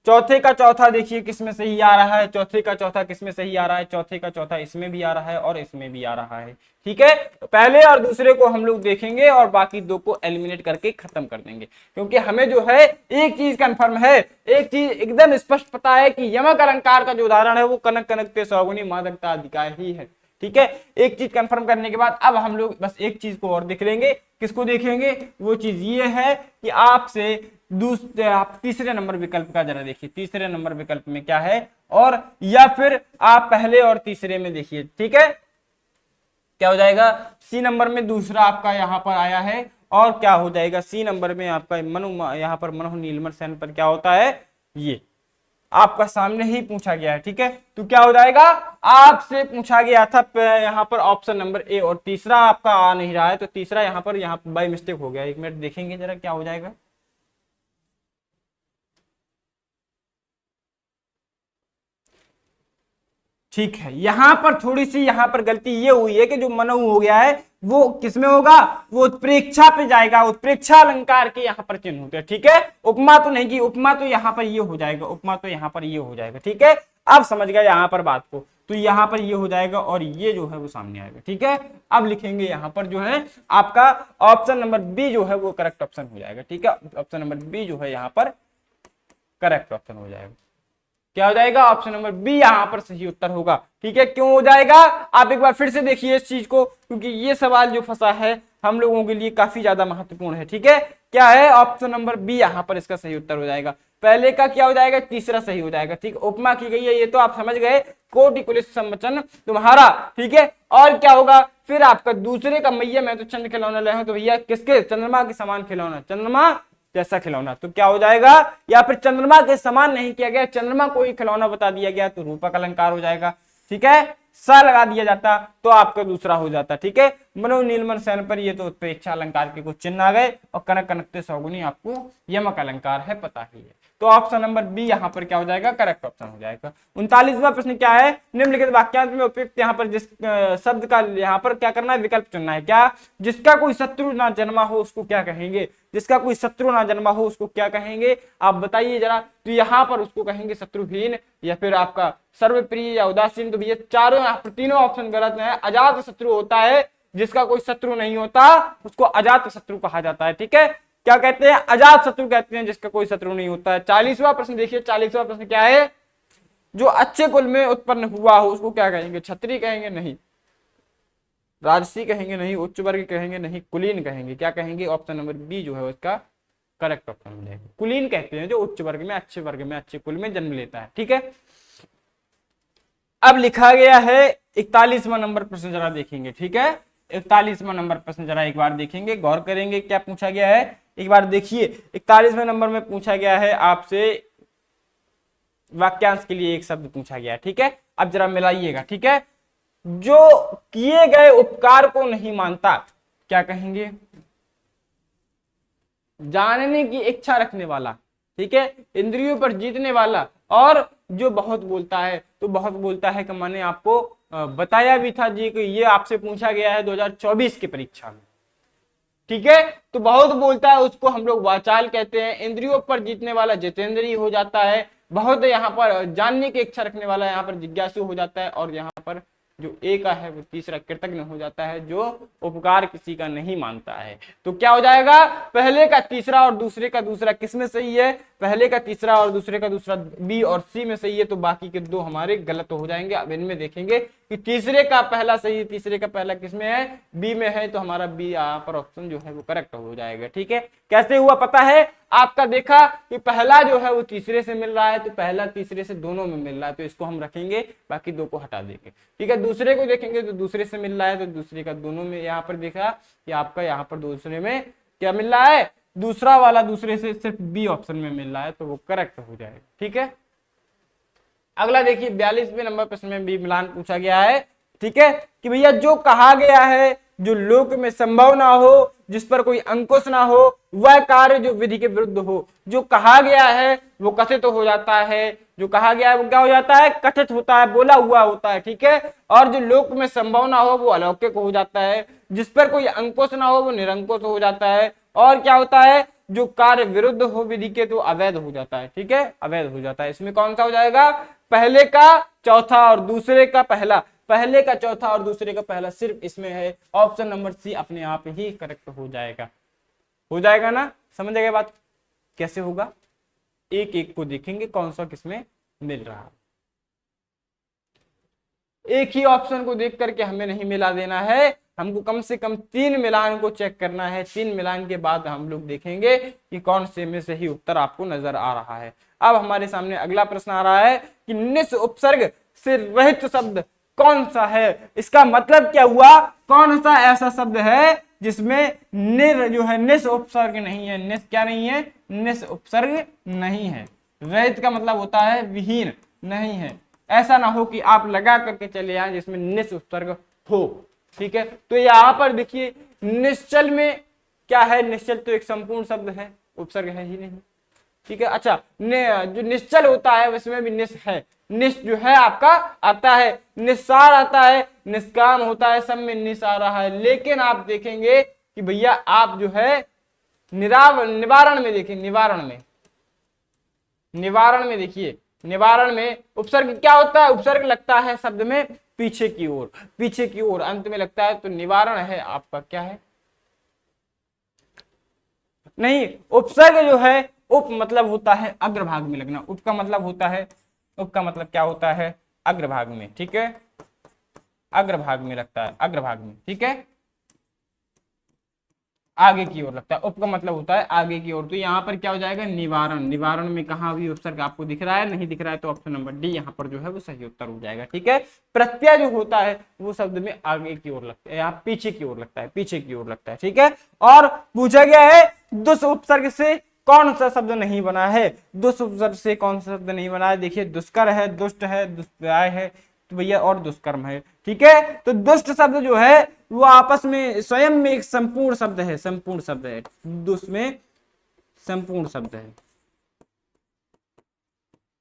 चौथे का चौथा देखिए किसमें सही आ रहा है, चौथे का चौथा किसमें सही आ रहा है, चौथे का चौथा इसमें भी आ रहा है और इसमें भी आ रहा है। ठीक है, पहले और दूसरे को हम लोग देखेंगे और बाकी दो को एलिमिनेट करके खत्म कर देंगे, क्योंकि हमें जो है एक चीज कंफर्म है, एक चीज एकदम स्पष्ट पता है कि यमक अलंकार का जो उदाहरण है वो कनक कनकते सौगुनी मादकता अधिकार ही है। ठीक है, एक चीज कंफर्म करने के बाद अब हम लोग बस एक चीज को और देख लेंगे। किसको देखेंगे, वो चीज ये है कि आपसे दूसरे आप तीसरे नंबर विकल्प का जरा देखिए, तीसरे नंबर विकल्प में क्या है, और या फिर आप पहले और तीसरे में देखिए। ठीक है, क्या हो जाएगा, सी नंबर में दूसरा आपका यहाँ पर आया है, और क्या हो जाएगा, सी नंबर में आपका मनु, यहाँ पर मनहु नीलमणि सेन पर क्या होता है, ये आपका सामने ही पूछा गया है। ठीक है, तो क्या हो जाएगा, आपसे पूछा गया था यहाँ पर ऑप्शन नंबर ए, और तीसरा आपका आ नहीं रहा है, तो तीसरा यहाँ पर बाय मिस्टेक हो गया। एक मिनट देखेंगे जरा क्या हो जाएगा। ठीक है, यहां पर थोड़ी सी यहाँ पर गलती ये हुई है कि जो मनहु हो गया है वो किसमें होगा, वो उत्प्रेक्षा पे जाएगा, उत्प्रेक्षा अलंकार के यहाँ पर चिन्ह होते हैं। ठीक है, उपमा तो नहीं की, उपमा तो यहाँ पर ये हो जाएगा, उपमा तो यहाँ पर ये हो जाएगा। ठीक है, अब समझ गए यहाँ पर बात को, तो यहाँ पर ये हो जाएगा और ये जो है वो सामने आएगा। ठीक है, अब लिखेंगे यहाँ पर जो है आपका ऑप्शन नंबर बी जो है वो करेक्ट ऑप्शन हो जाएगा। ठीक है, ऑप्शन नंबर बी जो है यहाँ पर करेक्ट ऑप्शन हो जाएगा। क्या हो जाएगा, ऑप्शन नंबर बी यहां पर सही उत्तर होगा। ठीक है, क्यों हो जाएगा, आप एक बार फिर से देखिए इस चीज को, क्योंकि ये सवाल जो फंसा है हम लोगों के लिए काफी ज्यादा महत्वपूर्ण है। ठीक है, क्या है, ऑप्शन नंबर बी यहां पर इसका सही उत्तर हो जाएगा। पहले का क्या हो जाएगा, तीसरा सही हो जाएगा। ठीक, उपमा की गई है, ये तो आप समझ गए, कोटि कुलिस समवचन तुम्हारा। ठीक है, और क्या होगा, फिर आपका दूसरे का मैया मैं तो चंद्र खिलौना ले हूं, तो भैया किसके, चंद्रमा के समान खिलौना, चंद्रमा जैसा खिलौना। तो क्या हो जाएगा, या फिर चंद्रमा के समान नहीं किया गया, चंद्रमा को ही खिलौना बता दिया गया, तो रूपक अलंकार हो जाएगा। ठीक है, सा लगा दिया जाता तो आपका दूसरा हो जाता। ठीक है, मनहु नीलमणि सेन पर ये तो उत्प्रेक्षा अलंकार के कुछ चिन्ह आ गए, और कनक कनकते सौगुनी आपको यमक अलंकार है, पता ही है। तो ऑप्शन नंबर बी यहाँ पर क्या हो जाएगा, करेक्ट ऑप्शन हो जाएगा। 39वां प्रश्न क्या है, निम्नलिखित वाक्यांश में उपयुक्त यहाँ पर जिस शब्द का यहाँ पर क्या करना है, विकल्प चुनना है। क्या, जिसका कोई शत्रु ना जन्मा हो उसको क्या कहेंगे, जिसका कोई शत्रु ना जन्मा हो उसको क्या कहेंगे, आप बताइए जरा। तो यहाँ पर उसको कहेंगे शत्रुहीन, या फिर आपका सर्वप्रिय या उदासीन। तो ये चारों यहाँ पर तीनों ऑप्शन गलत है। अजात शत्रु होता है, जिसका कोई शत्रु नहीं होता उसको अजात शत्रु कहा जाता है। ठीक है, क्या कहते हैं, अजात शत्रु कहते हैं जिसका कोई शत्रु नहीं होता है। 40वां प्रश्न देखिए, 40वां प्रश्न क्या है, जो अच्छे कुल में उत्पन्न हुआ हो उसको क्या कहेंगे, क्षत्रिय कहेंगे नहीं, राजसी कहेंगे नहीं, उच्च वर्ग कहेंगे नहीं, कुलीन कहेंगे। क्या कहेंगे, ऑप्शन नंबर बी जो है उसका करेक्ट ऑप्शन हो जाएगा। कुलीन कहते हैं जो उच्च वर्ग में, अच्छे वर्ग में, अच्छे कुल में जन्म लेता है। ठीक है, अब लिखा गया है 41वां नंबर प्रश्न, जरा देखेंगे। ठीक है, 41वां नंबर प्रश्न जरा एक बार देखेंगे, गौर करेंगे क्या पूछा गया है। एक बार देखिए, 41वें नंबर में पूछा गया है आपसे वाक्यांश के लिए एक शब्द पूछा गया है। ठीक है, अब जरा मिलाइएगा। ठीक है, जो किए गए उपकार को नहीं मानता क्या कहेंगे, जानने की इच्छा रखने वाला। ठीक है, इंद्रियों पर जीतने वाला, और जो बहुत बोलता है। तो बहुत बोलता है कि मैंने आपको बताया भी था जी कि ये आपसे पूछा गया है 2024 की परीक्षा में। ठीक है, तो बहुत बोलता है उसको हम लोग वाचाल कहते हैं। इंद्रियों पर जीतने वाला जितेंद्रिय हो जाता है। बहुत यहाँ पर जानने की इच्छा रखने वाला यहाँ पर जिज्ञासु हो जाता है, और यहाँ पर जो ए का है वो तीसरा कृतज्ञ हो जाता है, जो उपकार किसी का नहीं मानता है। तो क्या हो जाएगा, पहले का तीसरा और दूसरे का दूसरा किसमें सही है, पहले का तीसरा और दूसरे का दूसरा बी और सी में सही है, तो बाकी के दो हमारे गलत हो जाएंगे। अब इनमें देखेंगे कि तीसरे का पहला सही है, तीसरे का पहला किसमें है, बी में है, तो हमारा बी यहाँ पर ऑप्शन जो है वो करेक्ट हो जाएगा। ठीक है, कैसे हुआ पता है आपका, देखा कि पहला जो है वो तीसरे से मिल रहा है, तो पहला तीसरे से दोनों में मिल रहा है, तो इसको हम रखेंगे, बाकी दो को हटा देंगे। ठीक है, दूसरे को देखेंगे तो दूसरे से मिल रहा है, तो दूसरे का दोनों में, यहाँ पर देखा कि आपका यहाँ पर दूसरे में क्या मिल रहा है, दूसरा वाला दूसरे से सिर्फ बी ऑप्शन में मिल रहा है, तो वो करेक्ट हो जाएगा। ठीक है, अगला देखिए 42वें नंबर प्रश्न में भी मिलान पूछा गया है। ठीक है, कि भैया जो कहा गया है जो लोक में संभव ना हो, जिस पर कोई अंकुश ना हो, वह कार्य जो विधि के विरुद्ध हो। जो कहा गया है वो कथित हो जाता है, जो कहा गया है वो क्या हो जाता है, कथित होता है, बोला हुआ होता है। ठीक है, और जो लोक में संभव ना हो वो अलौकिक हो जाता है, जिस पर कोई अंकुश ना हो वो निरंकुश हो जाता है, और क्या होता है, जो कार्य विरुद्ध हो विधि के तो अवैध हो जाता है। ठीक है, अवैध हो जाता है। इसमें कौन सा हो जाएगा, पहले का चौथा और दूसरे का पहला, पहले का चौथा और दूसरे का पहला सिर्फ इसमें है, ऑप्शन नंबर सी अपने आप ही करेक्ट हो जाएगा। हो जाएगा ना, समझ गए बात कैसे होगा, एक एक को देखेंगे कौन सा किसमें मिल रहा है। एक ही ऑप्शन को देख करके हमें नहीं मिला देना है, हमको कम से कम 3 मिलान को चेक करना है। 3 मिलान के बाद हम लोग देखेंगे कि कौन से में सही उत्तर आपको नजर आ रहा है। अब हमारे सामने अगला प्रश्न आ रहा है कि निस उपसर्ग से रहित शब्द कौन सा है। इसका मतलब क्या हुआ, कौन सा ऐसा शब्द है जिसमें निर जो है निस उपसर्ग नहीं है, निस क्या नहीं है, निस उपसर्ग नहीं है। रहित का मतलब होता है विहीन, नहीं है। ऐसा ना हो कि आप लगा करके चले आए जिसमें निस उपसर्ग हो। ठीक है, तो यहाँ पर देखिए निश्चल में क्या है, निश्चल तो एक संपूर्ण शब्द है, उपसर्ग है ही नहीं। ठीक है, अच्छा जो निश्चल होता है उसमें भी निस है, निस जो है आपका आता है, निस्सार आता है, निष्काम होता है, सब में निस आ रहा है। लेकिन आप देखेंगे कि भैया आप जो है निवारण में देखिए, निवारण में देखिए, निवारण में उपसर्ग क्या होता है, उपसर्ग लगता है शब्द में पीछे की ओर, पीछे की ओर अंत में लगता है, तो निवारण है आपका क्या है, नहीं उपसर्ग जो है उप मतलब होता है अग्रभाग में लगना, उप का मतलब होता है, उप का मतलब क्या होता है, अग्रभाग में। ठीक है, अग्रभाग में लगता है, अग्रभाग में। ठीक है, आगे की ओर लगता है, उप का मतलब होता है आगे की ओर। तो यहाँ पर क्या हो जाएगा, निवारण। निवारण में कहाँ भी उपसर्ग आपको दिख रहा है, नहीं दिख रहा है, तो ऑप्शन नंबर डी यहाँ पर जो है वो सही उत्तर हो जाएगा। ठीक है, प्रत्यय जो होता है वो शब्द में आगे की ओर लगता है, यहाँ पीछे की ओर लगता है, पीछे की ओर लगता है। ठीक है, और पूछा गया है दुष् उपसर्ग से कौन सा शब्द नहीं बना है, दुष् उपसर्ग से कौन सा शब्द नहीं बना है। देखिए दुष्कर है, दुष्ट है, दुष्प्राय है, तो भैया और दुष्कर्म है। ठीक है, तो दुष्ट शब्द जो है वो आपस में स्वयं में एक संपूर्ण शब्द है, संपूर्ण शब्द है, दुष्ट में संपूर्ण शब्द है।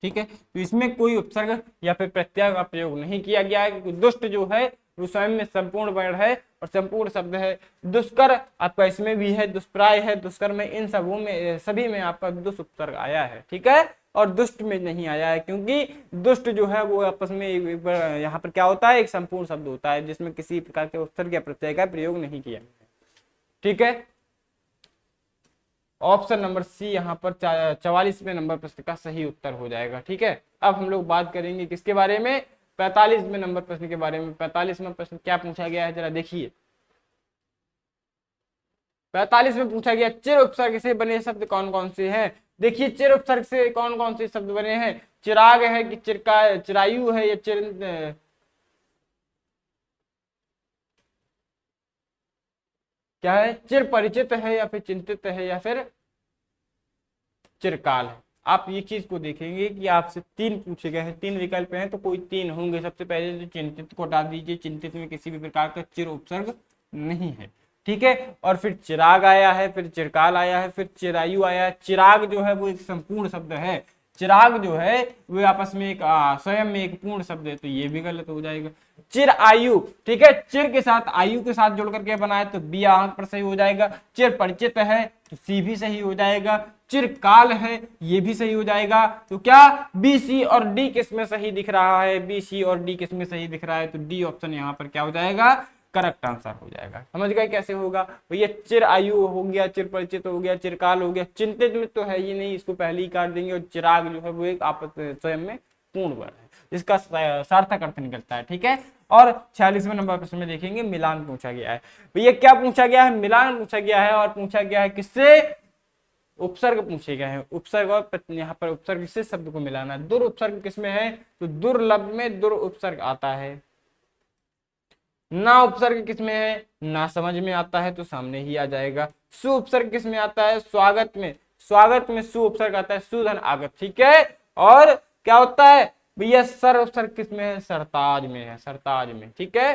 ठीक है, तो इसमें कोई उपसर्ग या फिर प्रत्यय का प्रयोग नहीं किया गया है, क्योंकि दुष्ट जो है वो स्वयं में संपूर्ण वर्ण है और संपूर्ण शब्द है। दुष्कर आपका इसमें भी है, दुष्प्राय है, दुष्कर्म है, इन सबों में सभी में आपका दुष्ट उपसर्ग आया है। ठीक है, और दुष्ट में नहीं आया है, क्योंकि दुष्ट जो है वो आपस में यहाँ पर क्या होता है, एक संपूर्ण शब्द होता है जिसमें किसी प्रकार के उपसर्ग या प्रत्यय का प्रयोग नहीं किया गया। ठीक है, ऑप्शन नंबर सी यहाँ पर 44वें नंबर प्रश्न का सही उत्तर हो जाएगा। ठीक है, अब हम लोग बात करेंगे किसके बारे में, 45वें नंबर प्रश्न के बारे में। 45वां प्रश्न क्या पूछा गया है जरा देखिए। 45 में पूछा गया चिर उपसर्ग से बने शब्द कौन कौन से हैं। देखिए चिर उपसर्ग से कौन कौन से शब्द बने हैं, चिराग है कि चिरका, चिरायु है या क्या है, चिर परिचित है या फिर चिंतित है या फिर चिरकाल है। आप ये चीज को देखेंगे कि आपसे 3 पूछे गए हैं, 3 विकल्प हैं, तो कोई 3 होंगे। सबसे पहले तो चिंतित को हटा दीजिए, चिंतित में किसी भी प्रकार का चिर उपसर्ग नहीं है। ठीक है, और फिर चिराग आया है, फिर चिरकाल आया है, फिर चिरायु आया है। चिराग जो है वो एक संपूर्ण शब्द है, चिराग जो है वो आपस में एक स्वयं में एक पूर्ण शब्द है, तो ये भी गलत हो जाएगा। चिर आयु, ठीक है, चिर के साथ आयु के साथ जोड़ करके बनाए तो बी यहाँ पर सही हो जाएगा। चिर परिचित है तो सी भी सही हो जाएगा। चिरकाल है, ये भी सही हो जाएगा। तो क्या बी, सी और डी किस में सही दिख रहा है? बी, सी और डी किस में सही दिख रहा है? तो डी ऑप्शन यहाँ पर क्या हो जाएगा? करेक्ट आंसर हो जाएगा। समझ गए कैसे होगा भैया? चिर आयु हो गया, चिर परिचित हो गया, चिरकाल हो गया, चिंतित में तो है ही नहीं, इसको पहले ही काट देंगे। और चिराग जो है वो एक आपस स्वयं में पूर्ण वर्ण है, जिसका सार्थक अर्थ निकलता है। ठीक है, और 46वें नंबर प्रश्न में देखेंगे मिलान पूछा गया है। भैया क्या पूछा गया है? मिलान पूछा गया है, और पूछा गया है किससे? उपसर्ग पूछे गए हैं। उपसर्ग और यहाँ पर उपसर्ग से शब्द को मिलाना। दुर उपसर्ग किसमें है? तो दुर्लभ में दुर उपसर्ग आता है। ना उपसर्ग किसमें है? ना समझ में आता है, तो सामने ही आ जाएगा। सु उपसर्ग किसमें आता है? स्वागत में। स्वागत में सु उपसर्ग आता है, सुधन आगत। ठीक है, और क्या होता है भैया? सर उपसर्ग किसमें है? सरताज में है, सरताज में। ठीक है,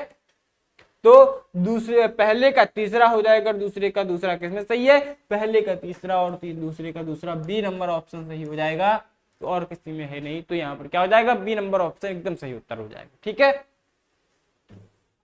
तो दूसरे पहले का तीसरा हो जाएगा, दूसरे का दूसरा किसमें सही है? पहले का तीसरा और दूसरे का दूसरा, बी नंबर ऑप्शन सही हो जाएगा। तो और किसी में है नहीं, तो यहाँ पर क्या हो जाएगा? बी नंबर ऑप्शन एकदम सही उत्तर हो जाएगा। ठीक है,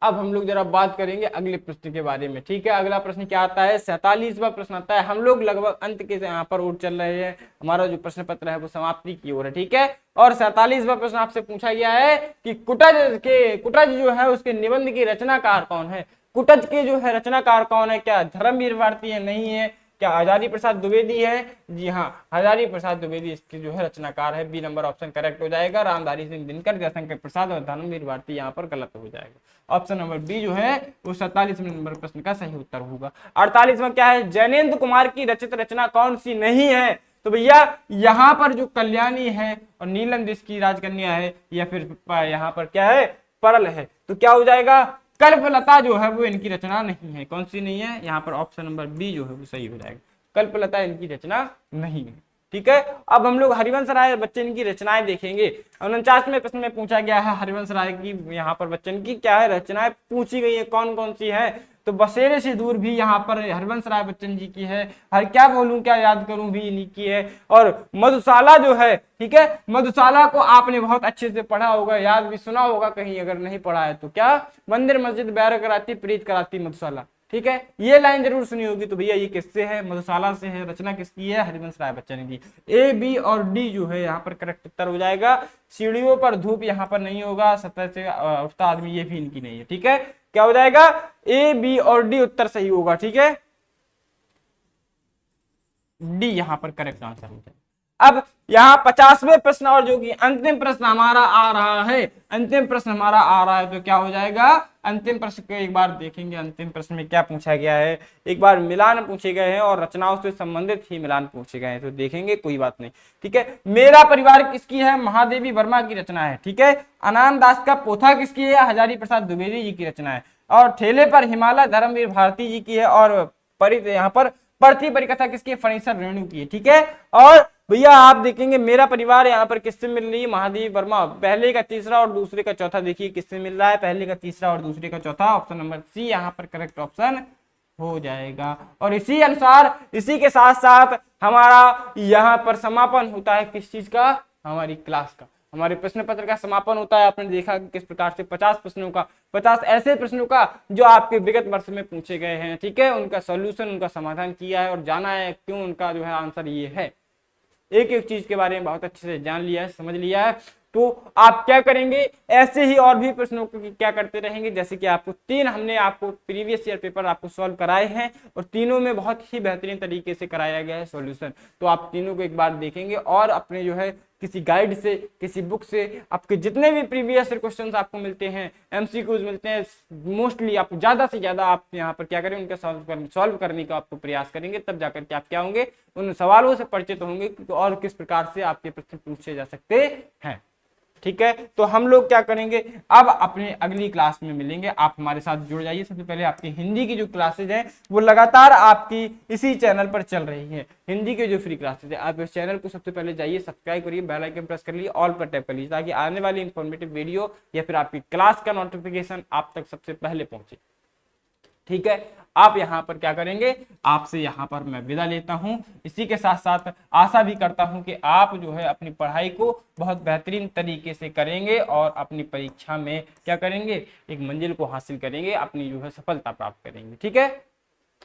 अब हम लोग जरा बात करेंगे अगले प्रश्न के बारे में। ठीक है, अगला प्रश्न क्या आता है? 47वां प्रश्न आता है। हम लोग लगभग अंत के यहाँ पर ओर चल रहे हैं, हमारा जो प्रश्न पत्र है वो समाप्ति की ओर है। ठीक है, और 47वां प्रश्न आपसे पूछा गया है कि कुटज जो है उसके निबंध की रचनाकार कौन है? कुटज के जो है रचनाकार कौन है? क्या धर्मवीर भारती है? नहीं है। क्या हजारी प्रसाद द्विवेदी है? जी हाँ, हजारी प्रसाद द्विवेदी इसके जो है रचनाकार है। बी नंबर ऑप्शन करेक्ट हो जाएगा। रामधारी सिंह दिनकर, जयशंकर प्रसाद और धर्मवीर भारती यहाँ पर गलत हो जाएगा। ऑप्शन नंबर बी जो है वो 47वें नंबर प्रश्न का सही उत्तर होगा। 48वां क्या है? जैनेन्द्र कुमार की रचित रचना कौन सी नहीं है? तो भैया यहाँ पर जो कल्याणी है और नीलम जिसकी राजकन्या है, या फिर यहाँ पर क्या है? परल है। तो क्या हो जाएगा? कल्पलता जो है वो इनकी रचना नहीं है। कौन सी नहीं है? यहाँ पर ऑप्शन नंबर बी जो है वो सही हो जाएगा। कल्पलता इनकी रचना नहीं है। ठीक है, अब हम लोग हरिवंश राय बच्चन की रचनाएं देखेंगे। 49वें प्रश्न में पूछा गया है हरिवंश राय की, यहाँ पर बच्चन की क्या है रचनाएं पूछी गई है, कौन कौन सी है? तो बसेरे से दूर भी यहाँ पर हरिवंश राय बच्चन जी की है। हर क्या बोलूं क्या याद करूं भी इन्हीं की है। और मधुशाला जो है, ठीक है, मधुशाला को आपने बहुत अच्छे से पढ़ा होगा, याद भी सुना होगा कहीं, अगर नहीं पढ़ा है तो क्या? मंदिर मस्जिद बैर कराती, प्रीत कराती मधुशाला। ठीक है, ये लाइन जरूर सुनी होगी। तो भैया ये किससे है? मधुशाला से है। रचना किसकी है? हरिवंश राय बच्चन की। ए, बी और डी जो है यहाँ पर करेक्ट उत्तर हो जाएगा। सीढ़ियों पर धूप यहाँ पर नहीं होगा, सतह से उठता आदमी, ये भी इनकी नहीं है। ठीक है, क्या हो जाएगा? ए, बी और डी उत्तर सही होगा। ठीक है, डी यहाँ पर करेक्ट आंसर हो जाएगा। अब यहाँ 50वें प्रश्न और जो कि अंतिम प्रश्न हमारा आ रहा है, अंतिम प्रश्न हमारा आ रहा है, तो क्या हो जाएगा? अंतिम प्रश्न को एक बार देखेंगे। अंतिम प्रश्न में क्या पूछा गया है? एक बार मिलान पूछे गए हैं और रचनाओं से संबंधित ही मिलान पूछे गए हैं, तो देखेंगे, कोई बात नहीं। ठीक है, मेरा परिवार किसकी है? महादेवी वर्मा की रचना है। ठीक है, अनान दास का पोथा किसकी है? हजारी प्रसाद द्विवेदी जी की रचना है। और ठेले पर हिमालय धर्मवीर भारती जी की है। और यहाँ पर पृथ्वी परिकथा किसकी? फणीसर रेणु की है। ठीक है, और भैया आप देखेंगे मेरा परिवार यहाँ पर किससे मिल रही है? महादेवी वर्मा। पहले का तीसरा और दूसरे का चौथा देखिए किससे मिल रहा है? पहले का तीसरा और दूसरे का चौथा। ऑप्शन नंबर सी यहाँ पर करेक्ट ऑप्शन हो जाएगा। और इसी अनुसार, इसी के साथ साथ हमारा यहाँ पर समापन होता है किस चीज का? हमारी क्लास का, हमारे प्रश्न पत्र का समापन होता है। आपने देखा कि किस प्रकार से 50 प्रश्नों का, 50 ऐसे प्रश्नों का जो आपके विगत वर्ष में पूछे गए हैं, ठीक है, उनका सॉल्यूशन, उनका समाधान किया है और जाना है क्यों उनका जो है आंसर ये है। एक एक चीज के बारे में बहुत अच्छे से जान लिया है, समझ लिया है। तो आप क्या करेंगे? ऐसे ही और भी प्रश्नों को क्या करते रहेंगे, जैसे कि आपको हमने आपको प्रीवियस ईयर पेपर आपको सॉल्व कराए हैं और तीनों में बहुत ही बेहतरीन तरीके से कराया गया है सॉल्यूशन। तो आप तीनों को एक बार देखेंगे और अपने जो है किसी गाइड से, किसी बुक से आपके जितने भी प्रीवियस क्वेश्चंस आपको मिलते हैं, एमसीक्यूज मिलते हैं, मोस्टली आप ज्यादा से ज्यादा आप यहाँ पर क्या करें, उनका सॉल्व करने का आपको प्रयास करेंगे, तब जाकर के आप क्या होंगे, उन सवालों से परिचित होंगे और किस प्रकार से आपके प्रश्न पूछे जा सकते हैं। ठीक है, तो हम लोग क्या करेंगे, अब अपने अगली क्लास में मिलेंगे। आप हमारे साथ जुड़ जाइए। सबसे पहले आपकी हिंदी की जो क्लासेज हैं वो लगातार आपकी इसी चैनल पर चल रही हैं। हिंदी के जो फ्री क्लासेज है, आप इस चैनल को सबसे पहले जाइए, सब्सक्राइब करिए, बेल आइकन प्रेस कर लीजिए, ऑल पर टैप कर लीजिए, ताकि आने वाली इंफॉर्मेटिव वीडियो या फिर आपकी क्लास का नोटिफिकेशन आप तक सबसे पहले पहुंचे। ठीक है, आप यहाँ पर क्या करेंगे, आपसे यहाँ पर मैं विदा लेता हूँ। इसी के साथ साथ आशा भी करता हूँ कि आप जो है अपनी पढ़ाई को बहुत बेहतरीन तरीके से करेंगे और अपनी परीक्षा में क्या करेंगे, एक मंजिल को हासिल करेंगे, अपनी जो है सफलता प्राप्त करेंगे। ठीक है,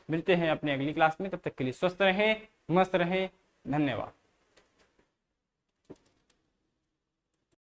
मिलते हैं अपने अगली क्लास में, तब तक के लिए स्वस्थ रहें, मस्त रहें, धन्यवाद।